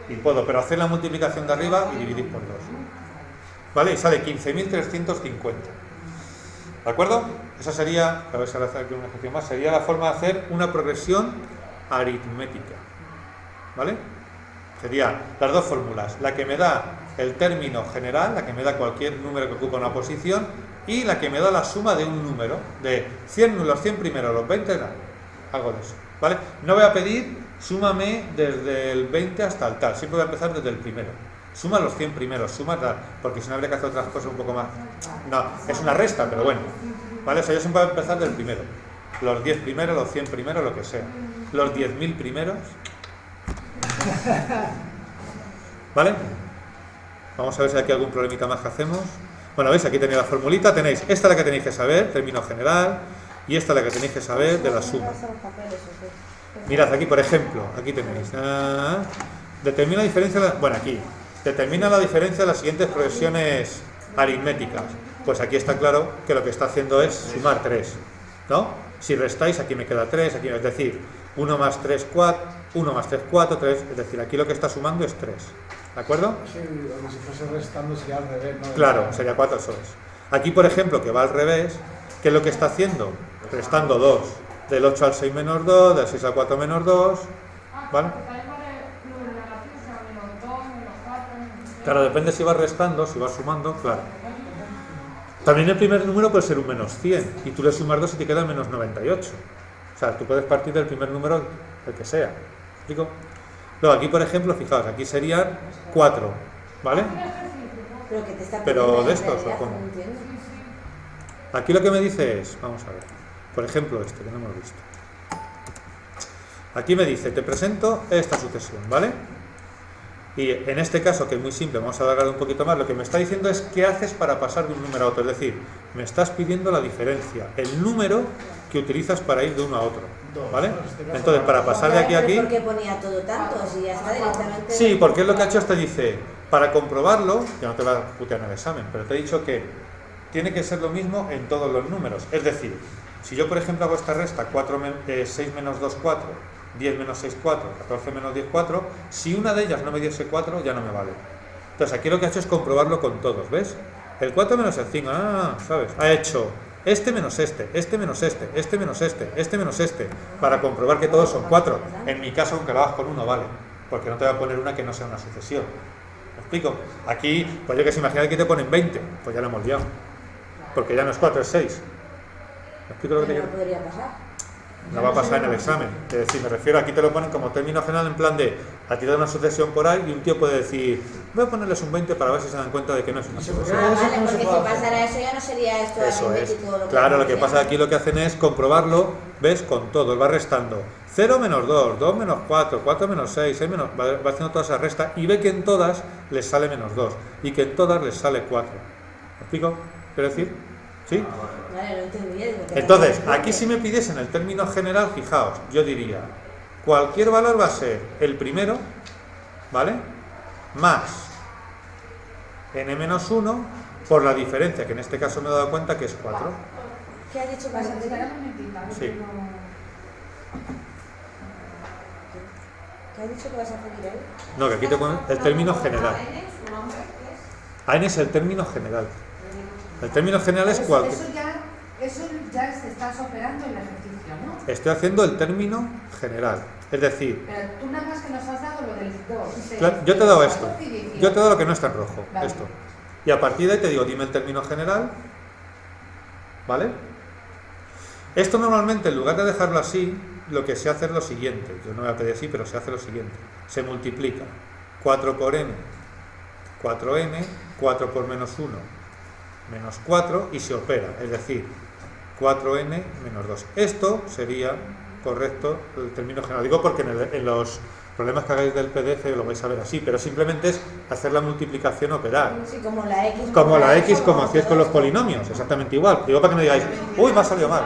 Y puedo, pero hacer la multiplicación de arriba y dividir por 2. ¿Vale? Y sale 15.350. ¿De acuerdo? Esa sería, a ver si ahora hacer aquí una ejercicio más, sería la forma de hacer una progresión aritmética. ¿Vale? Sería las dos fórmulas, la que me da el término general, la que me da cualquier número que ocupa una posición, y la que me da la suma de un número, de 100, los 100 primeros, los 20, algo de eso. ¿Vale? No voy a pedir, súmame desde el 20 hasta el tal, siempre voy a empezar desde el primero. Suma los 100 primeros, suma tal, porque si no habría que hacer otras cosas un poco más. No, es una resta, pero bueno. ¿Vale? O sea, yo siempre voy a empezar del primero. Los 10 primeros, los 100 primeros, lo que sea. Los 10.000 primeros. ¿Vale? Vamos a ver si hay aquí algún problemita más que hacemos. Bueno, veis, aquí tenéis la formulita, tenéis esta es la que tenéis que saber, término general, y esta es la que tenéis que saber de la suma. Mirad aquí, por ejemplo, aquí tenéis. Determina la diferencia, bueno, aquí. Determina la diferencia de las siguientes progresiones aritméticas. Pues aquí está claro que lo que está haciendo es sumar 3, ¿no? Si restáis, aquí me queda 3, aquí, es decir, 1 más 3, 4, 1 más 3, 4, 3, es decir, aquí lo que está sumando es 3, ¿de acuerdo? Sí, como si fuese restando sería al revés, ¿no? Claro, sería 4 soles. Aquí, por ejemplo, que va al revés, ¿qué es lo que está haciendo? Restando 2, del 8 al 6 menos 2, del 6 al 4 menos 2, ¿vale? Claro, depende si vas restando, si vas sumando, claro. También el primer número puede ser un menos 100 y tú le sumas 2 y te queda menos 98. O sea, tú puedes partir del primer número, el que sea. ¿Me explico? Luego aquí, por ejemplo, fijaos, aquí serían 4, ¿vale? Pero de estos, ¿o cómo? Aquí lo que me dice es, vamos a ver, por ejemplo este que no hemos visto. Aquí me dice, te presento esta sucesión, ¿vale? Y en este caso, que es muy simple, vamos a alargar un poquito más, lo que me está diciendo es qué haces para pasar de un número a otro. Es decir, me estás pidiendo la diferencia, el número que utilizas para ir de uno a otro, ¿vale? Entonces, para pasar de aquí a aquí... ¿Por qué ponía todo tanto? Si ya está directamente... Sí, porque es lo que ha hecho, te dice, para comprobarlo, que no te va a putear en el examen, pero te he dicho que tiene que ser lo mismo en todos los números. Es decir, si yo, por ejemplo, hago esta resta, 6 menos 2, 4, 10 menos 6, 4, 14 menos 10, 4, si una de ellas no me diese 4, ya no me vale. Entonces, aquí lo que ha hecho es comprobarlo con todos, ¿ves? El 4 menos el 5, ¿sabes? Ha hecho este menos este, este menos este, este menos este, este menos este, para comprobar que todos son 4. En mi caso, aunque lo hagas con uno, vale, porque no te va a poner una que no sea una sucesión. ¿Me explico? Aquí, pues yo que se imagina que te ponen 20, pues ya lo hemos liado, porque ya no es 4, es 6. ¿Me explico lo que te quiero? No podría pasar. No va a pasar en el examen. Es decir, me refiero, aquí te lo ponen como término general en plan de, a ti te da una sucesión por ahí y un tío puede decir, voy a ponerles un 20 para ver si se dan cuenta de que no es una sucesión. Vale, porque si pasara eso ya no sería esto Eso es. aritmético. Claro, lo que pasa aquí lo que hacen es comprobarlo, ¿ves? Con todo, él va restando 0 menos 2, 2 menos 4, 4 menos 6, 6 menos... va haciendo toda esa resta y ve que en todas les sale menos 2 y que en todas les sale 4. ¿Me explico? ¿Quiero decir? ¿Sí? Vale, lo entendí. Digo, que Entonces, aquí si me pidiesen el término general, fijaos, yo diría, cualquier valor va a ser el primero, ¿vale? Más n-1 por la diferencia, que en este caso me he dado cuenta que es 4. ¿Qué ha dicho que vas a hacer? Sí. ¿Qué ha dicho que vas a hacer él? No, que aquí te ponen el término general. AN es el término general. El término general es cualquier... Eso ya se estás operando en el ejercicio, ¿no? Estoy haciendo el término general. Es decir, Pero tú nada más que nos has dado lo del 2. claro, yo te he dado esto. Yo te he dado lo que no está en rojo. Vale. Esto. Y a partir de ahí te digo, dime el término general. ¿Vale? Esto normalmente, en lugar de dejarlo así, lo que se hace es lo siguiente. Yo no voy a pedir así, pero se hace lo siguiente. Se multiplica 4 por n, 4n, 4 por menos 1, menos 4, y se opera. Es decir, 4n menos 2. Esto sería correcto el término general. Digo porque en los problemas que hagáis del PDF lo vais a ver así, pero simplemente es hacer la multiplicación operar. Sí, como la X. Como la X, como hacéis con los polinomios, exactamente igual. Digo para que no digáis, uy, me ha salido mal.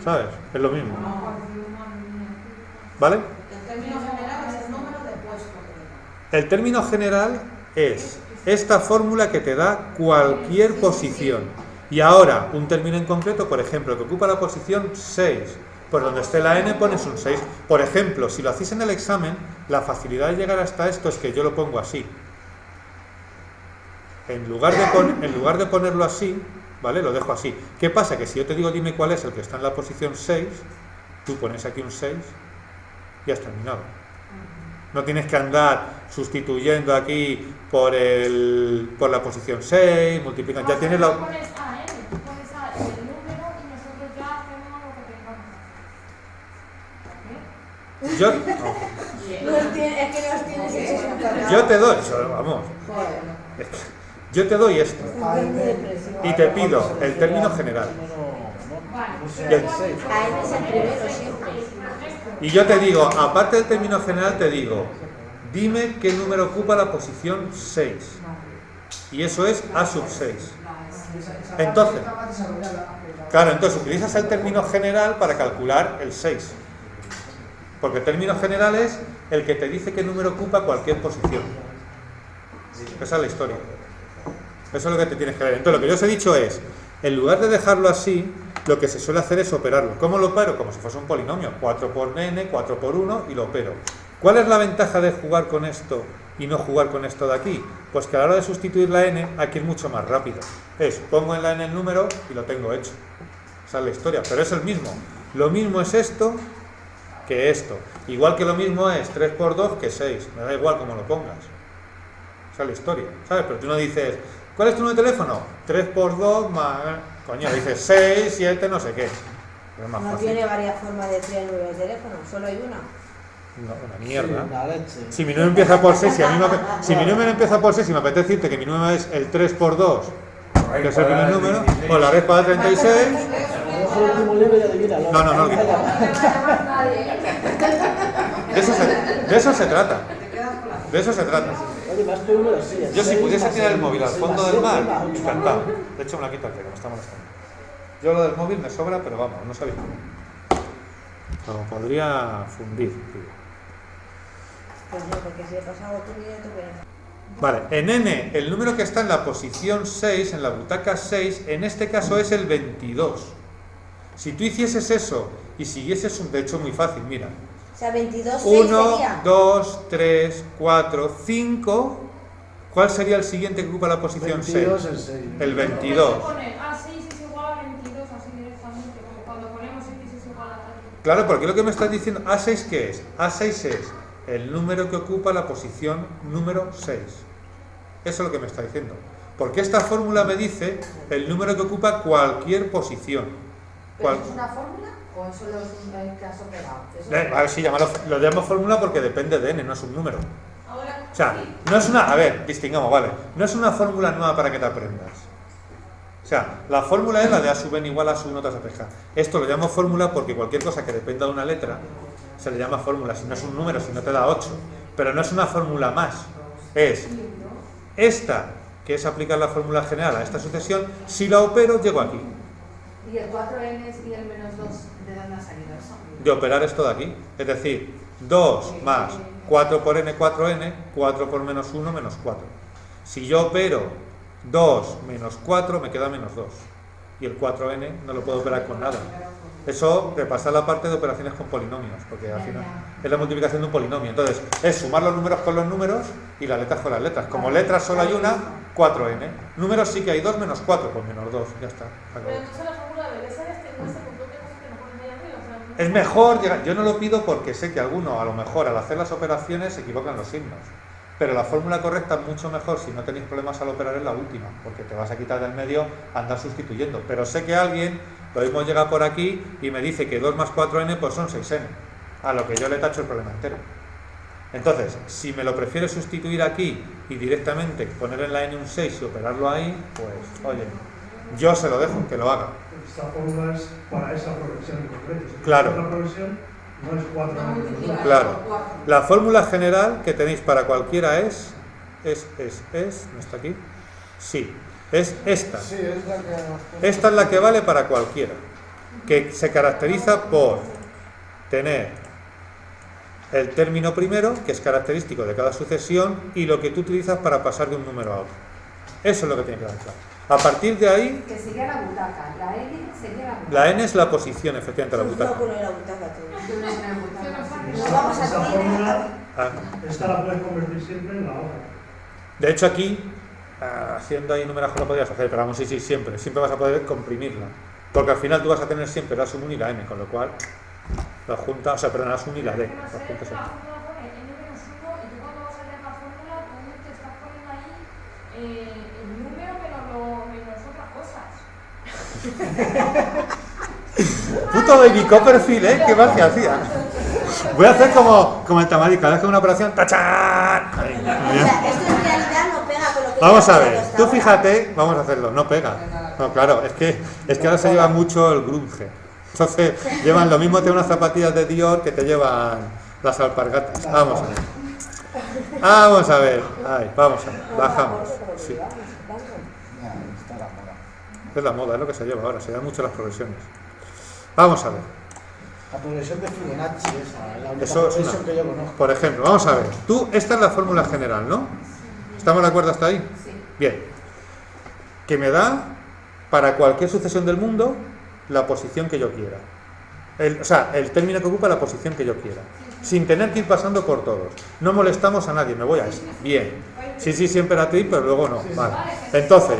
¿Sabes? Es lo mismo. ¿Vale? El término general es el número de puesto. El término general es esta fórmula que te da cualquier posición. Y ahora, un término en concreto, por ejemplo, que ocupa la posición 6. Pues donde esté la n pones un 6. Por ejemplo, si lo hacéis en el examen, la facilidad de llegar hasta esto es que yo lo pongo así. En lugar de ponerlo así, ¿vale? Lo dejo así. ¿Qué pasa? Que si yo te digo dime cuál es el que está en la posición 6, tú pones aquí un 6 y has terminado. No tienes que andar sustituyendo aquí por la posición 6, multiplicando. Ya tienes la... Tú pones a n, tú pones el número y nosotros ya hacemos lo que tengamos. Yo, Es que nos tienes hechos un cuadrado. yo te doy, vamos, Joder. yo te doy esto Un de depresión. y te pido el término general. Y el- A él es el primero siempre. Y yo te digo, aparte del término general, te digo, dime qué número ocupa la posición 6. Y eso es A sub 6. Entonces, claro, entonces utilizas el término general para calcular el 6. Porque el término general es el que te dice qué número ocupa cualquier posición. Esa es la historia. Eso es lo que te tienes que ver. Entonces, lo que yo os he dicho es, en lugar de dejarlo así, lo que se suele hacer es operarlo. ¿Cómo lo opero? Como si fuese un polinomio. 4 por n, 4 por 1 y lo opero. ¿Cuál es la ventaja de jugar con esto y no jugar con esto de aquí? Pues que a la hora de sustituir la n, aquí es mucho más rápido. Pongo en la n el número y lo tengo hecho. Esa es la historia, pero es el mismo. Lo mismo es esto que esto. Igual que lo mismo es 3 por 2 que 6. Me da igual cómo lo pongas. Esa es la historia, ¿sabes? Pero tú no dices, ¿cuál es tu número de teléfono? 3 por 2 más... Coño, dices 6, 7, no sé qué. Es más No fácil. tiene varias formas de crear número de teléfono, solo hay una. No, una mierda. La leche. Si mi número empieza por 6, si mi número empieza por 6 y me apetece decirte que mi número es el 3 por 2, que es el primer número, o la red para 36... Coge el último libro y adivínalo. No. De eso se trata. De eso se trata. Oye, más que uno, sí. Yo si pudiese tirar el móvil al fondo del mar, más encantado. De hecho me la quito aquí, que me está molestando. Yo lo del móvil me sobra, pero vamos, no sabéis cómo. Lo podría fundir, tío. Pues no, porque si he pasado otro día, tú verás. Vale, en N, el número que está en la posición 6, en la butaca 6, en este caso es el 22. Si tú hicieses eso y siguieses, de hecho muy fácil, mira. O sea, 22, 6 1, sería. 2, 3, 4, 5. ¿Cuál sería el siguiente que ocupa la posición 22 6? el 6. El 22. Poner A6 es igual a 22 así directamente, porque cuando ponemos X es igual a tal. Claro, porque lo que me estás diciendo, A6 ¿qué es? A6 es el número que ocupa la posición número 6. Eso es lo que me está diciendo. Porque esta fórmula me dice el número que ocupa cualquier posición. ¿Pero eso es una fórmula o eso lo es un que has operado? Eso A ver si lo llamo fórmula porque depende de N, no es un número. Ahora, O sea, sí. no es una... A ver, distingamos, vale. No es una fórmula nueva para que te aprendas. O sea, la fórmula es la de A sub n igual a sub notas a pesca. Esto lo llamo fórmula porque cualquier cosa que dependa de una letra se le llama fórmula. Si no es un número, si no te da 8. Pero no es una fórmula más. Es esta, que es aplicar la fórmula general a esta sucesión. Si la opero, llego aquí. ¿Y el 4n y el menos 2 de dónde ha salido eso? De operar esto de aquí. Es decir, 2 más 4 por n, 4n, 4 por menos 1, menos 4. Si yo opero 2 menos 4, me queda menos 2. Y el 4n no lo puedo operar con nada. Eso repasa la parte de operaciones con polinomios, porque al final es la multiplicación de un polinomio. Entonces, es sumar los números con los números y las letras con las letras. Como letras solo hay una, 4n. Números sí que hay 2 menos 4, pues menos 2. Ya está. Pero entonces la fórmula debe ser no se punto que no pones ahí arriba. O sea, no- Es mejor llegar. Yo no lo pido porque sé que alguno, a lo mejor, al hacer las operaciones se equivocan los signos. Pero la fórmula correcta es mucho mejor si no tenéis problemas al operar en la última, porque te vas a quitar del medio andar sustituyendo. Pero sé que alguien, lo mismo llega por aquí y me dice que 2 más 4n pues son 6n, a lo que yo le tacho el problema entero. Entonces, si me lo prefiero sustituir aquí y directamente poner en la n un 6 y operarlo ahí, pues oye, yo se lo dejo, que lo haga. Esta fórmula es para esa progresión en concreto. Si Claro. otra progresión no es 4 No multiplicar Claro. por 4. La fórmula general que tenéis para cualquiera es, ¿no está aquí? Sí, es esta. Sí, es la que... Esta es la que vale para cualquiera, que se caracteriza por tener el término primero, que es característico de cada sucesión, y lo que tú utilizas para pasar de un número a otro. Eso es lo que tiene que dar claro. A partir de ahí, Que sería la butaca. La n sería la butaca. la n es la posición, efectivamente, de la butaca. No, la butaca, tú. Yo no sé la butaca. Nos vamos a esa decir, fórmula, Ah, esta la puedes convertir siempre en la hoja. de hecho, aquí, haciendo ahí numeración lo podrías hacer, pero vamos, sí, siempre vas a poder comprimirla. Porque al final tú vas a tener siempre la sub 1 y la n, con lo cual la junta, o sea, perdón, la sub 1 y la d. No Las sé, juntas la aquí. fórmula pone n-1 y tú cuando vas a leer la fórmula, tú te estás poniendo ahí el número menos otras cosas. Puto Baby Copperfield, ¿eh? Qué magia hacía. Voy a hacer como el Tamari, cada vez que una operación, ¡tachán! Ahí, muy o bien. sea, esto en realidad no pega con lo que Vamos yo a he ver, hecho hasta tú ahora. fíjate, vamos a hacerlo, no pega. No, claro, es que ahora se lleva mucho el grunge. Entonces, llevan lo mismo, te unas zapatillas de Dior que te llevan las alpargatas. Vamos a ver. Vamos a ver. Ahí, vamos a ver. Bajamos. Sí. Está la moda. Es la moda, es lo que se lleva ahora, se llevan mucho las progresiones. Vamos a ver. La progresión de Fibonacci, esa, la única Eso es progresión una. que yo conozco. Por ejemplo, vamos a ver. Esta es la fórmula general, ¿no? ¿Estamos de acuerdo hasta ahí? Sí. Bien. Que me da para cualquier sucesión del mundo la posición que yo quiera. El término que ocupa la posición que yo quiera. Sin tener que ir pasando por todos. No molestamos a nadie, me voy a este. Bien. Sí, siempre a ti, pero luego no. Vale. Entonces,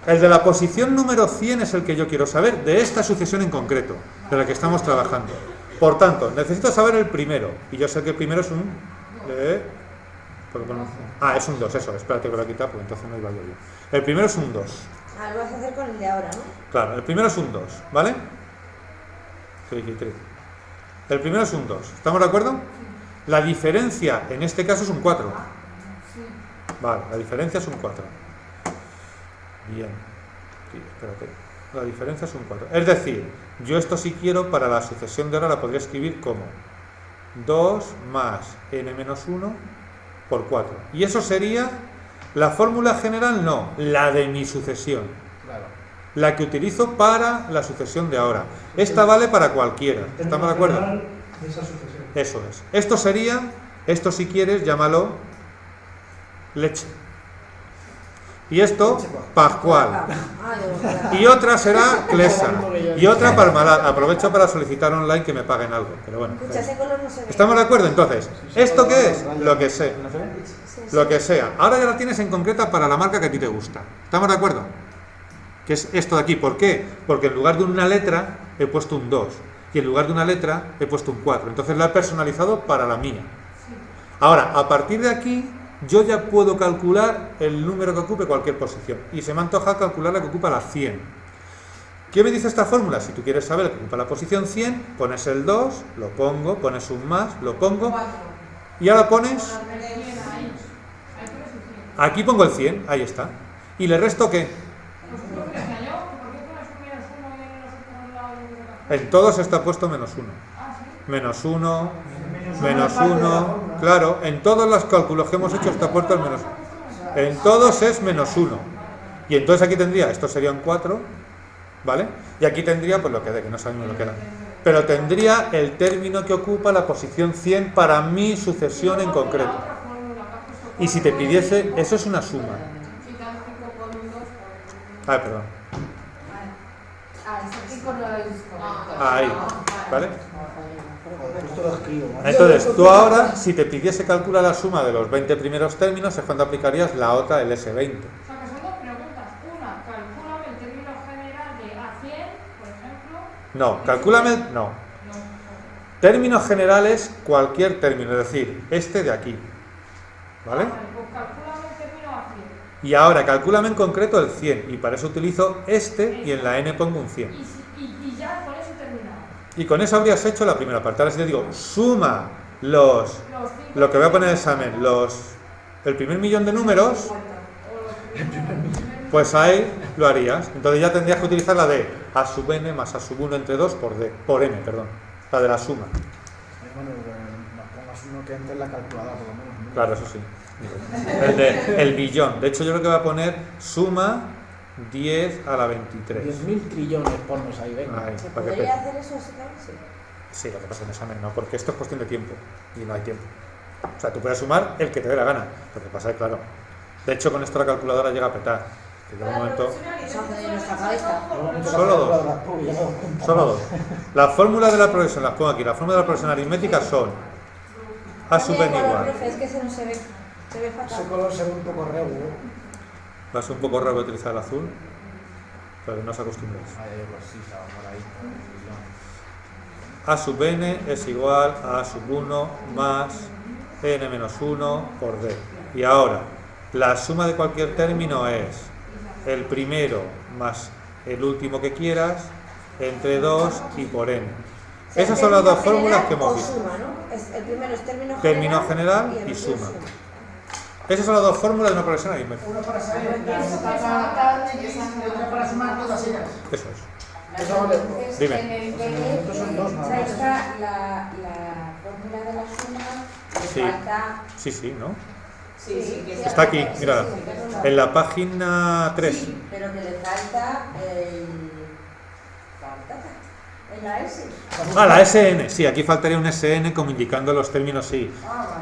el de la posición número 100 es el que yo quiero saber de esta sucesión en concreto, de la que estamos trabajando. Por tanto, necesito saber el primero. Y yo sé que el primero es un... es un 2, eso. Espérate que lo he quitado, porque entonces no iba yo bien. El primero es un 2. Ah, lo vas a hacer con el de ahora, ¿no? Claro, el primero es un 2, ¿vale? El primero es un 2, ¿estamos de acuerdo? La diferencia en este caso es un 4. Vale, la diferencia es un 4. Bien. Sí, espérate. La diferencia es un 4. Es decir, yo esto si quiero para la sucesión de ahora la podría escribir como 2 más n menos 1 por 4. Y eso sería la fórmula general, no, la de mi sucesión. Claro. La que utilizo para la sucesión de ahora. Esta vale para cualquiera. ¿Estamos de acuerdo? De esa sucesión. Eso es. Esto sería, esto si quieres, llámalo leche. Y esto, Pascual. Y otra será Clesa. Y otra Parmalat. Aprovecho para solicitar online que me paguen algo. Pero bueno. Escucha, ese color no se ve. ¿Estamos de acuerdo? Entonces, ¿esto qué es? Lo que sea. Lo que sea. Ahora ya la tienes en concreta para la marca que a ti te gusta. ¿Estamos de acuerdo? Que es esto de aquí. ¿Por qué? Porque en lugar de una letra he puesto un 2. Y en lugar de una letra he puesto un 4. Entonces la he personalizado para la mía. Ahora, a partir de aquí, yo ya puedo calcular el número que ocupe cualquier posición. Y se me antoja calcular la que ocupa la 100. ¿Qué me dice esta fórmula? Si tú quieres saber que ocupa la posición 100, pones el 2, lo pongo, pones un más, lo pongo. Y ahora pones... Aquí pongo el 100, ahí está. ¿Y le resto qué? En todos está puesto menos 1. Menos 1, menos 1. Claro, en todos los cálculos que hemos hecho está puesto el menos 1. En todos es menos 1. Y entonces aquí tendría, esto serían 4, ¿vale? Y aquí tendría, pues lo que dé, que no sabemos lo que era. Pero tendría el término que ocupa la posición 100 para mi sucesión en concreto. Y si te pidiese, eso es una suma. Ay, perdón. Ahí, ¿vale? Entonces, tú ahora, si te pidiese calcular la suma de los 20 primeros términos, es cuando aplicarías la otra, el S20. O sea, que son dos preguntas. Una, calcúlame el término general de A100, por ejemplo. No, calcúlame, no. Términos generales, cualquier término, es decir, este de aquí. ¿Vale? Pues calcúlame el término A100. Y ahora, calcúlame en concreto el 100, y para eso utilizo este, y en la N pongo un 100. Y ya con eso terminado. Y con eso habrías hecho la primera parte. Ahora si te digo, suma lo que voy a poner en el examen, el primer millón de números, pues ahí lo harías. Entonces ya tendrías que utilizar la de A sub n más A sub 1 entre 2 por n, perdón. La de la suma. Bueno, nos pongas uno que entre en la calculadora, por lo menos. ¿No? Claro, eso sí. El billón. De hecho, yo creo que voy a poner suma 10 a la 23. 10.000 trillones ponnos ahí, venga. Ahí, ¿Se para que podría pegue. hacer eso? Sí. Sí, lo que pasa en el examen no, porque esto es cuestión de tiempo y no hay tiempo. O sea, tú puedes sumar el que te dé la gana. Lo que pasa es, claro, de hecho con esto la calculadora llega a petar. Que llega un momento... Solo dos. Solo dos. Las fórmulas de la progresión, las pongo aquí. Las fórmulas de la progresión aritmética son A sub n igual. Es que ese no se ve. Se ve fatal. Ese color se ve un poco rebo. Va a ser un poco raro utilizar el azul, pero no os acostumbréis. Pues sí, estaba por ahí. A sub n es igual a A sub 1 más n menos 1 por d. Y ahora, la suma de cualquier término es el primero más el último que quieras entre 2 y por n. Esas son las dos fórmulas que hemos visto. Suma, ¿no? El primero es Término general y suma. Esas son las dos fórmulas de una progresión aritmética. Uno para saber tal y otra para sumar todas ellas. Eso es. Eso vale. Dime. En el Estos son dos, ¿no? ahí está la fórmula de la suma. Le Sí. falta... Sí, ¿no? Sí, Está aquí, mira. Sí, En la página 3. sí, pero que le falta la S. Ah, la SN. Sí, aquí faltaría un SN como indicando los términos, sí.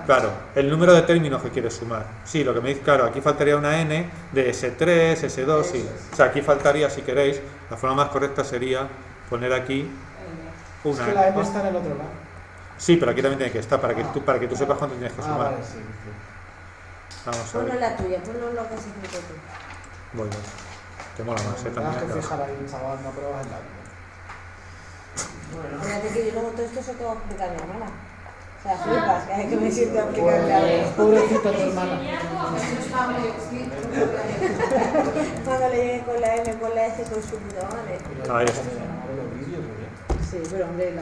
Claro, el número de términos que quieres sumar. Sí, lo que me dice, claro, aquí faltaría una N de S3, S2, sí. O sea, aquí faltaría, si queréis, la forma más correcta sería poner aquí Es una que la M está en el otro lado. Sí, pero aquí también tiene que estar para que tú sepas cuánto tienes que sumar. Vale, sí. Vamos a Ponlo ver. la tuya, ponlo lo que has escrito tú. Voy. Te mola más, Tendrás también. que claro. fijar ahí, chaval, no pruebas el lado. Fíjate que yo luego todo esto se lo tengo que explicar a mi hermana. O sea, flipas, que hay que me siento a explicarle algo. Pobrecita tu hermana. Cuando le llegue con la M, con la S, con su puta madre. Ahí está. Sí, pero hombre,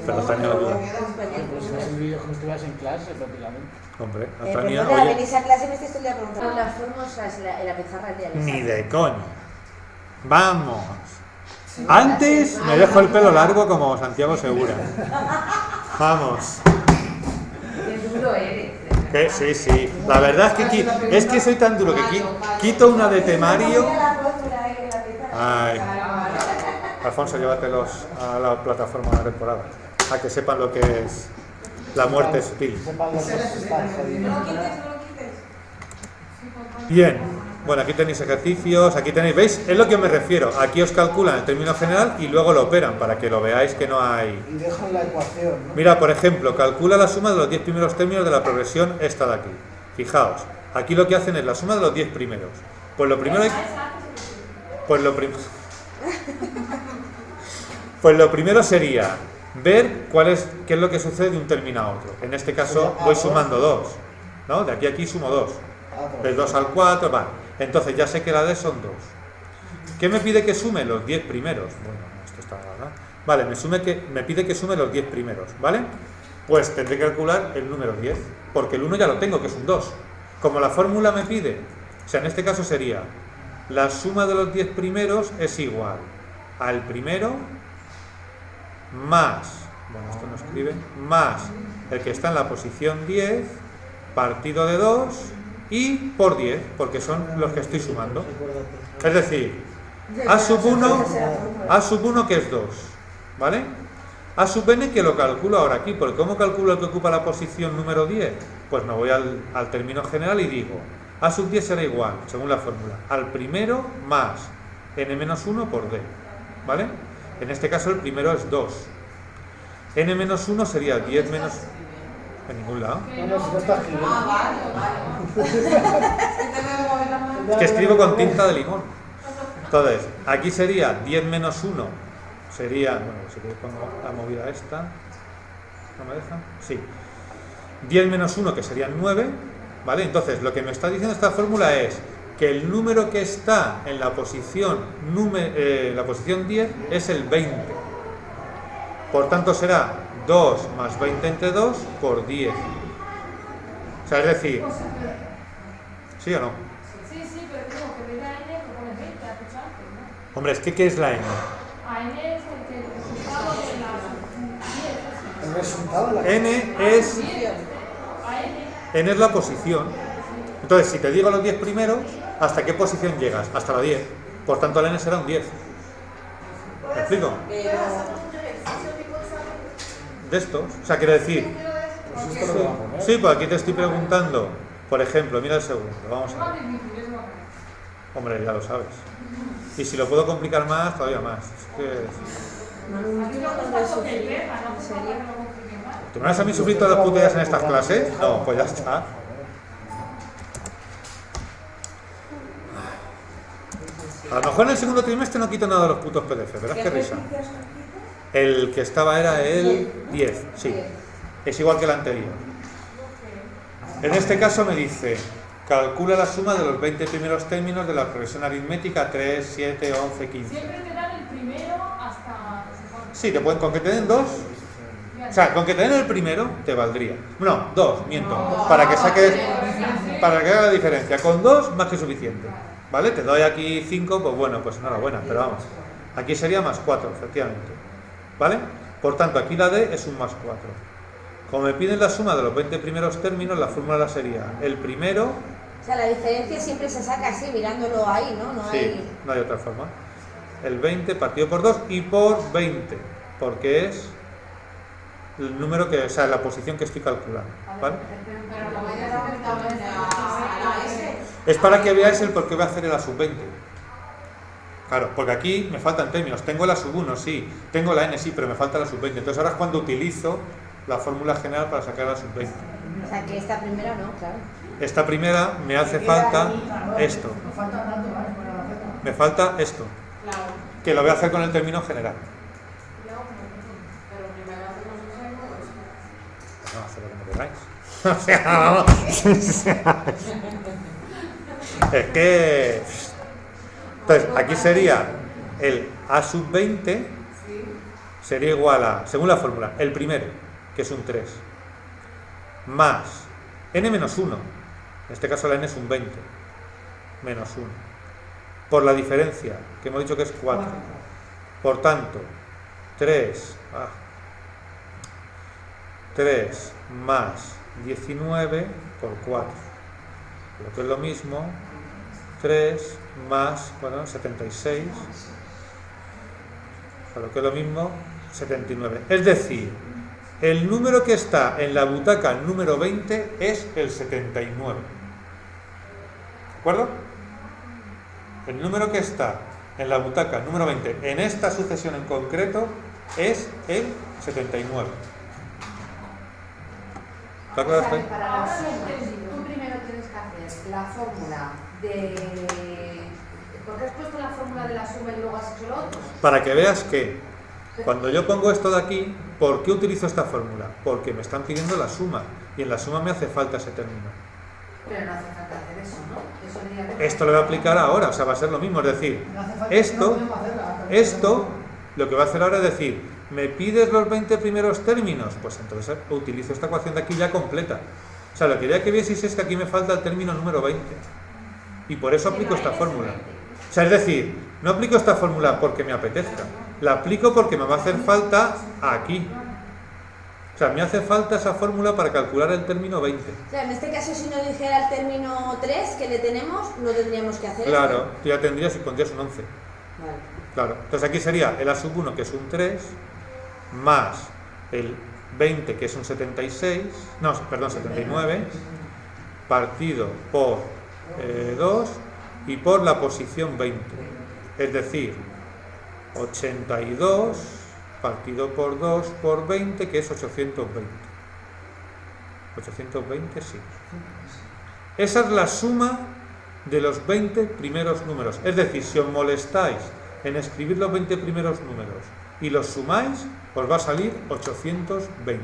Pero Tania lo duda. Pues si hacen vídeos como estuvieras en clase, prácticamente. Hombre, a Tania, Perdona, oye, venís a clase y me estáis todo el día preguntando las fórmulas en la pizarra del día del ni examen. de coño. Vamos. Antes me dejo el pelo largo como Santiago Segura. Vamos. Qué duro eres. Que sí, sí. La verdad es que soy tan duro que quito una de temario. Ay. Alfonso, llévatelos a la plataforma de la temporada, a que sepan lo que es la muerte sutil. Bien, bueno, aquí tenéis ejercicios, aquí tenéis, ¿veis? Es lo que me refiero. Aquí os calculan el término general y luego lo operan, para que lo veáis que no hay... Y dejan la ecuación, ¿no? Mira, por ejemplo, calcula la suma de los 10 primeros términos de la progresión esta de aquí. Fijaos, aquí lo que hacen es la suma de los 10 primeros. Pues lo primero hay... Pues lo primero sería ver qué es lo que sucede de un término a otro. En este caso voy sumando 2, ¿no? De aquí a aquí sumo 2. Del 2 al 4, vale. Entonces ya sé que la D son 2. ¿Qué me pide que sume? Los 10 primeros. Bueno, esto está mal, ¿no? Vale, me pide que sume los 10 primeros, ¿vale? Pues tendré que calcular el número 10, porque el 1 ya lo tengo, que es un 2. Como la fórmula me pide, o sea, en este caso sería, la suma de los 10 primeros es igual al primero más, bueno, esto no escribe, más el que está en la posición 10, partido de 2 y por 10, porque son los que estoy sumando. Es decir, A sub 1 que es 2, ¿vale? A sub n que lo calculo ahora aquí, porque ¿cómo calculo el que ocupa la posición número 10? Pues me voy al término general y digo, A sub 10 será igual, según la fórmula, al primero más n-1 por d, ¿vale? En este caso el primero es 2. n-1 sería 10 menos... En ningún lado. No está escribiendo. Es que escribo con tinta de limón. Entonces, aquí sería 10 menos 1. Sería... Bueno, si le pongo la movida esta... ¿No me deja? Sí. 10 menos 1, que serían 9. ¿Vale? Entonces, lo que me está diciendo esta fórmula es que el número que está en la posición 10 es el 20. Por tanto, será 2 más 20 entre 2 por 10. O sea, es decir... ¿Sí o no? Sí, pero tengo que ver a n que pone 20, has dicho antes, ¿no? Hombre, es que ¿qué es la n? A n es el resultado de la 10. El resultado de la N es... A n. N es la posición. Entonces, si te digo los 10 primeros, ¿hasta qué posición llegas? Hasta la 10. Por tanto, el n será un 10. ¿Me explico? De estos. O sea, quiero decir... Pues esto lo va a poner. Sí, pues aquí te estoy preguntando. Por ejemplo, mira el segundo. Vamos a ver. Hombre, ya lo sabes. Y si lo puedo complicar más, todavía más. Es que... ¿Tú me vas a mí sufrir todas las puterías en estas clases? No, pues ya está. A lo mejor en el segundo trimestre no quito nada de los putos PDF, ¿verdad? Qué risa. El que estaba era el 10, sí. Es igual que el anterior. En este caso me dice, calcula la suma de los 20 primeros términos de la progresión aritmética 3, 7, 11, 15. Siempre te dan el primero hasta... Sí, te pueden, con que te den 2. O sea, con que te den el primero te valdría. No, 2, miento. Para que saques, para que haga la diferencia. Con 2 más que suficiente. ¿Vale? Te doy aquí 5, pues bueno, pues enhorabuena, pero vamos. Aquí sería más 4, efectivamente. ¿Vale? Por tanto, aquí la D es un más 4. Como me piden la suma de los 20 primeros términos, la fórmula sería el primero... O sea, la diferencia siempre se saca así, mirándolo ahí, ¿no? No Sí, hay... no hay otra forma. El 20 partido por 2 y por 20, porque es el número que, o sea, la posición que estoy calculando, ¿vale? Pero no vayas a meter a la S. Es para que veáis el por qué voy a hacer el A sub 20. Claro, porque aquí me faltan términos. Tengo la sub 1, sí. Tengo la N, sí, pero me falta la sub 20. Entonces ahora es cuando utilizo la fórmula general para sacar la sub 20. O sea, que esta primera no, claro. Esta primera me hace falta esto. Nos falta tanto, ¿vale? Me falta esto. Que lo voy a hacer con el término general. No, hacer lo que me queráis. O sea, vamos. Es que... Entonces, aquí sería el A sub 20 sería igual a, según la fórmula, el primero, que es un 3, más n menos 1, en este caso la n es un 20, menos 1, por la diferencia, que hemos dicho que es 4. Por tanto, 3 más 19 por 4. Lo que es lo mismo, 3 más, bueno, 76. Lo que es lo mismo, 79. Es decir, el número que está en la butaca número 20 es el 79. ¿De acuerdo? El número que está en la butaca número 20 en esta sucesión en concreto es el 79. ¿Está claro? O sea, que para la suma, tú primero tienes que hacer la fórmula de... ¿Por qué has puesto la fórmula de la suma y luego has hecho lo otro? Para que veas que cuando yo pongo esto de aquí, ¿por qué utilizo esta fórmula? Porque me están pidiendo la suma y en la suma me hace falta ese término. Pero no hace falta hacer eso, ¿no? Eso sería... Esto lo voy a aplicar ahora, o sea, va a ser lo mismo, es decir, No hace falta, esto, no podemos hacerla. esto, lo que va a hacer ahora es decir, ¿me pides los 20 primeros términos? Pues entonces utilizo esta ecuación de aquí ya completa. O sea, lo que quería que vieseis es que aquí me falta el término número 20. Y por eso aplico esta fórmula. O sea, es decir, no aplico esta fórmula porque me apetezca. La aplico porque me va a hacer falta aquí. O sea, me hace falta esa fórmula para calcular el término 20. O sea, en este caso, si no dijera el término 3 que le tenemos, no tendríamos que hacer Claro, esto. tú ya tendrías y pondrías un 11. Vale. Claro, entonces aquí sería el A sub 1, que es un 3, más el 20, que es un 76, no, perdón, 79, partido por 2 y por la posición 20. Es decir, 82 partido por 2 por 20, que es 820. 820, sí. Esa es la suma de los 20 primeros números. Es decir, si os molestáis en escribir los 20 primeros números y los sumáis, os va a salir 820.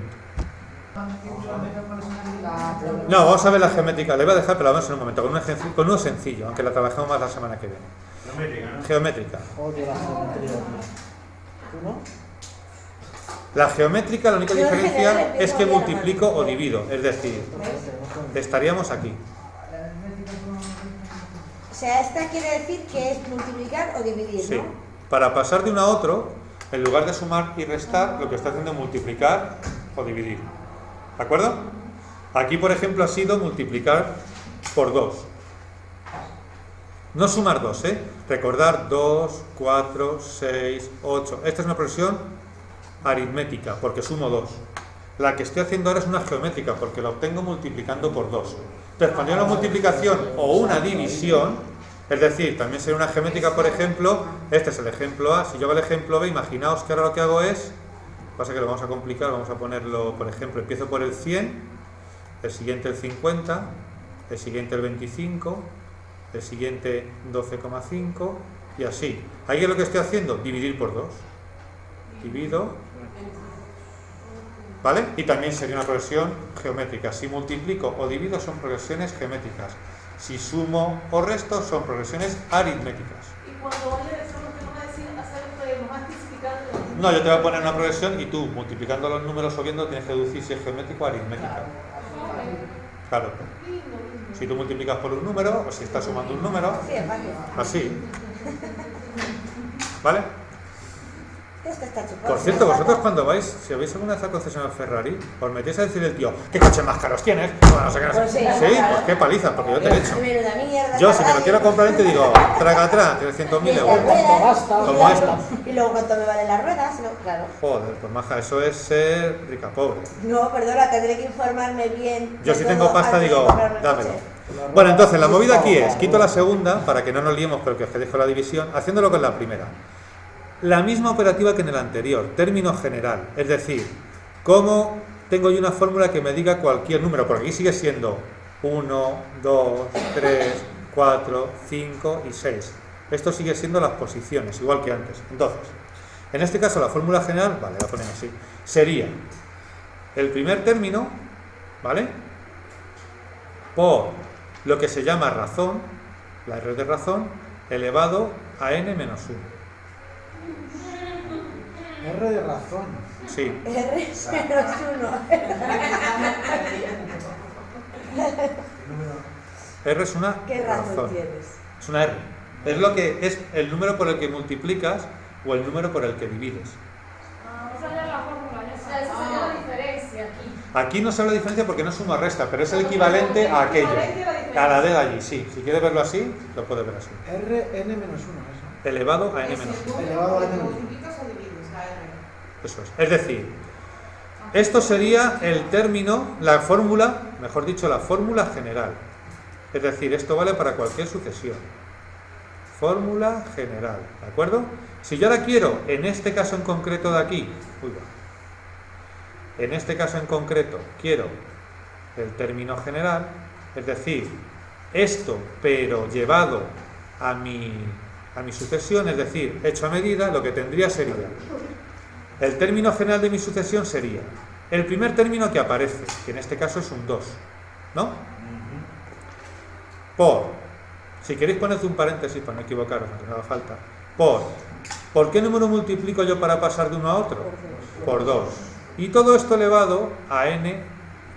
No, vamos a ver la geométrica. Le voy a dejar, pero la vamos en un momento, con uno sencillo, aunque la trabajamos más la semana que viene. Geométrica, ¿no? Geométrica. Odio la geometría. ¿Tú no? La geométrica, la única Yo en general diferencia empiezo es que a odiar multiplico más. o divido. Es decir, estaríamos aquí. O sea, esta quiere decir que es multiplicar o dividir, Sí. ¿no? Para pasar de uno a otro, en lugar de sumar y restar, lo que está haciendo es multiplicar o dividir. ¿De acuerdo? Aquí, por ejemplo, ha sido multiplicar por 2. No sumar 2, ¿eh? Recordar 2, 4, 6, 8. Esta es una progresión aritmética, porque sumo 2. La que estoy haciendo ahora es una geométrica, porque la obtengo multiplicando por 2. Entonces, cuando hay una multiplicación o una división, es decir, también sería una geométrica, por ejemplo, este es el ejemplo A. Si yo hago el ejemplo B, imaginaos que ahora lo que hago es, pasa que lo vamos a complicar, vamos a ponerlo, por ejemplo, empiezo por el 100, el siguiente el 50, el siguiente el 25, el siguiente 12,5 y así. Ahí es lo que estoy haciendo, dividir por 2. Divido, ¿vale? Y también sería una progresión geométrica. Si multiplico o divido son progresiones geométricas. Si sumo o resto son progresiones aritméticas. Y cuando vaya a eso, lo que van a decir, hacer lo más especificado. No, yo te voy a poner una progresión y tú, multiplicando los números o viendo, tienes que deducir si es geométrico o aritmética. Claro. Si tú multiplicas por un número, o si estás sumando un número, Sí, es fácil. así. ¿Vale? Este está chupado. Por cierto, vosotros cuando vais, si habéis alguna vez a concesionar Ferrari, os metéis a decir el tío, ¿qué coches más caros tienes? Bueno, no sé qué, no sé. Pues sí, Sí, claro. pues qué paliza, porque yo te he hecho. Menuda mierda, Yo, si me lo Ferrari. quiero comprar, te digo, traga atrás, 300.000 Y euros. las ruedas, gasta, y como luego- esta. Y luego cuánto me valen las ruedas, no, claro. Joder, pues maja, eso es ser rica pobre. No, perdona, tendré que informarme bien. Yo de si todo tengo pasta antes de digo, comprarme el dámelo. coche. Bueno, entonces la movida aquí es, quito la segunda para que no nos liemos con el que os dejo la división, haciéndolo con la primera. La misma operativa que en el anterior, término general, es decir, cómo tengo yo una fórmula que me diga cualquier número, porque aquí sigue siendo 1, 2, 3, 4, 5 y 6. Esto sigue siendo las posiciones, igual que antes. Entonces, en este caso la fórmula general, vale, la ponemos así, sería el primer término, ¿vale? Por lo que se llama razón, la R de razón, elevado a n menos 1. R de razón. Sí, R menos 1. R es una ¿Qué razón tienes? Es una R. Es lo que es el número por el que multiplicas o el número por el que divides. Vamos a leer la fórmula, ya O sea, está. esa sería la diferencia aquí. Aquí no se ve la diferencia porque no suma resta, pero es el equivalente a aquello. A la de allí, sí. Si quieres verlo así, lo puedes ver así. Rn menos 1, eso. Elevado a n Es el menos 1. número Elevado a que n menos uno. multiplicas o divides, la R. Eso es. Es decir, esto sería el término, la fórmula, mejor dicho, la fórmula general. Es decir, esto vale para cualquier sucesión. Fórmula general, ¿de acuerdo? Si yo ahora quiero, en este caso en concreto de aquí, en este caso en concreto, quiero el término general, es decir, esto, pero llevado a mi sucesión, es decir, hecho a medida, lo que tendría sería, el término general de mi sucesión sería el primer término que aparece, que en este caso es un 2, ¿no? Por, si queréis poned un paréntesis para no equivocaros, aunque no haga falta, ¿por qué número multiplico yo para pasar de uno a otro? Por 2. Y todo esto elevado a n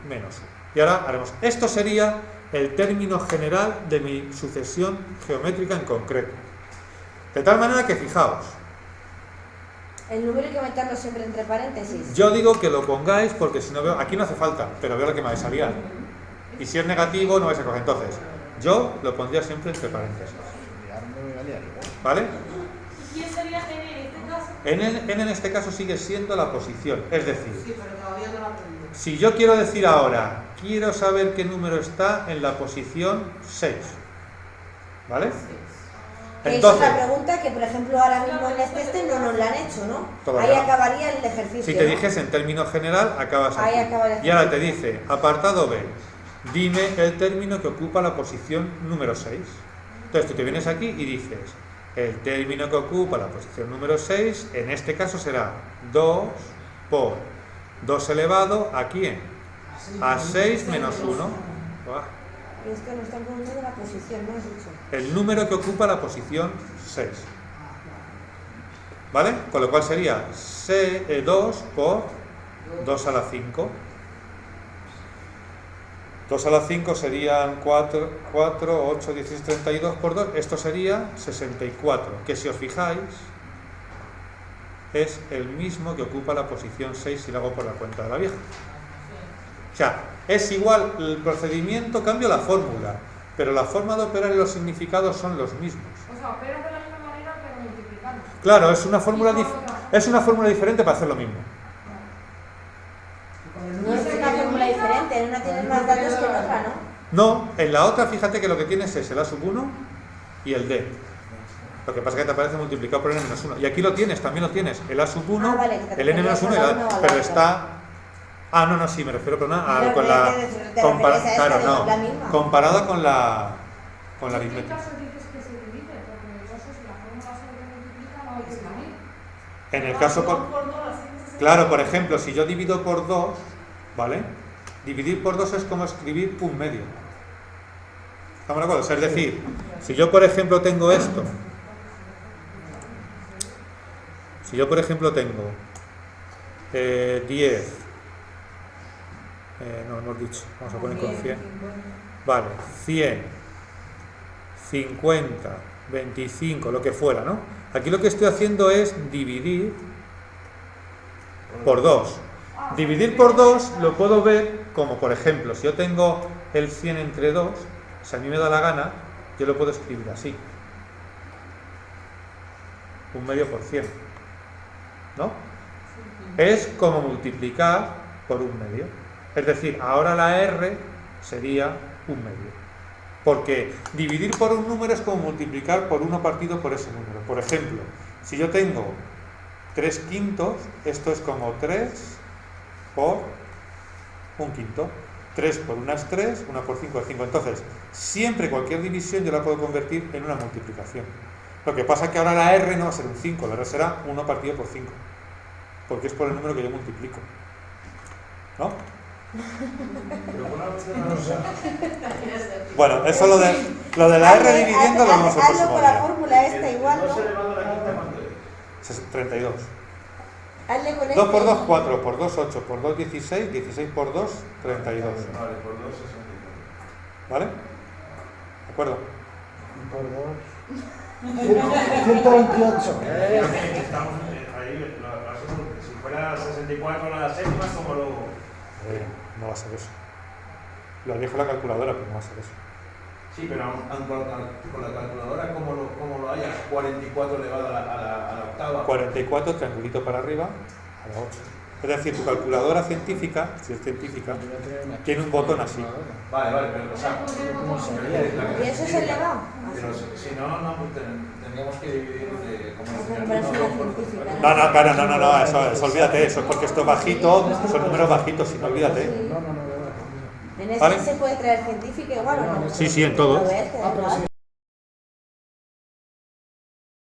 menos 1. Y ahora haremos, esto sería el término general de mi sucesión geométrica en concreto. De tal manera que fijaos, El número hay que meterlo siempre entre paréntesis. yo digo que lo pongáis porque si no veo, aquí no hace falta, pero veo lo que me vais a liar. Y si es negativo no vais a coger. Entonces, yo lo pondría siempre entre paréntesis. ¿Vale? ¿Y quién sería n en este caso? N en este caso sigue siendo la posición. Es decir, Sí, pero todavía no lo he aprendido. si yo quiero decir ahora, quiero saber qué número está en la posición 6. ¿Vale? Que Entonces, esa es la pregunta que, por ejemplo, ahora mismo en este no nos la han hecho, ¿no? Todavía Ahí no. acabaría el ejercicio. si te ¿no? dijese en término general, acabas Ahí aquí. acaba el Y ahora te dice, apartado B, dime el término que ocupa la posición número 6. Entonces tú te vienes aquí y dices, el término que ocupa la posición número 6, en este caso será 2 por 2 elevado a ¿quién? A 6 menos 1. Buah. Y es que nos están preguntando la posición, ¿no has dicho? El número que ocupa la posición 6. ¿Vale? Con lo cual sería 2 por 2 a la 5. 2 a la 5 serían 4, 8, 16, 32 por 2. Esto sería 64, que si os fijáis es el mismo que ocupa la posición 6 si lo hago por la cuenta de la vieja. O sea, es igual el procedimiento, cambio la fórmula, pero la forma de operar y los significados son los mismos. O sea, operas de la misma manera pero multiplicando. Claro, es una fórmula diferente para hacer lo mismo. No es una fórmula diferente, en una tienes más datos que en otra, ¿no? No, en la otra fíjate que lo que tienes es el A sub 1 y el D. Lo que pasa es que te aparece multiplicado por n-1. Y aquí lo tienes, también lo tienes. El A sub 1, vale, el n-1 y la, pero está... Ah, no, sí, me refiero con la... Claro, no. Comparada con la ¿En qué aritmética. caso dices que se divide? Porque yo sé si la fórmula se multiplica no hay que dividir. En el caso... Claro, por ejemplo, si yo divido por 2, ¿vale? Dividir por 2 es como escribir un medio. ¿Estamos de acuerdo? O sea, es decir, si yo por ejemplo tengo esto, si yo por ejemplo tengo 10, no hemos dicho, vamos a poner con 100, vale, 100, 50, 25, lo que fuera, ¿no? Aquí lo que estoy haciendo es dividir por 2. Dividir por 2 lo puedo ver como, por ejemplo, si yo tengo el 100 entre 2, si a mí me da la gana, yo lo puedo escribir así. Un medio por 100. ¿No? Es como multiplicar por un medio. Es decir, ahora la R sería un medio. Porque dividir por un número es como multiplicar por 1 partido por ese número. Por ejemplo, si yo tengo 3 quintos, esto es como 3 por 1 quinto. 3 por 1 es 3, 1 por 5 es 5. Entonces, siempre cualquier división yo la puedo convertir en una multiplicación. Lo que pasa es que ahora la R no va a ser un 5, la R será 1 partido por 5. Porque es por el número que yo multiplico. ¿No? Bueno, eso lo de la R dividiendo lo vamos a Hazlo con la fórmula esta igual, ¿no? 32. Hazle con 2 por 2, 4, por 2, 8, por 2, 16, 16 por 2, 32. Vale, por 2 es ¿Vale? ¿De acuerdo? Por 128. Estamos ahí, si fuera 64 la séptima, como lo... No va a ser eso. Lo dejo la calculadora, pero no va a ser eso. Sí, pero aun con la calculadora, ¿cómo lo hayas? 44 elevado a la octava. 44, triangulito para arriba, a la 8. Es decir, tu calculadora científica, si es científica, tiene un botón así. Vale, pero o sea, ¿Y eso es elevado? pero si no, pues tendríamos que dividir Me parece una científica. No, claro, no, eso olvídate, eso es porque esto es bajito, son números bajitos, si no olvídate. En ese ¿Vale? se puede traer científica igual, ¿o no? Sí, en todos. A ver, que da igual.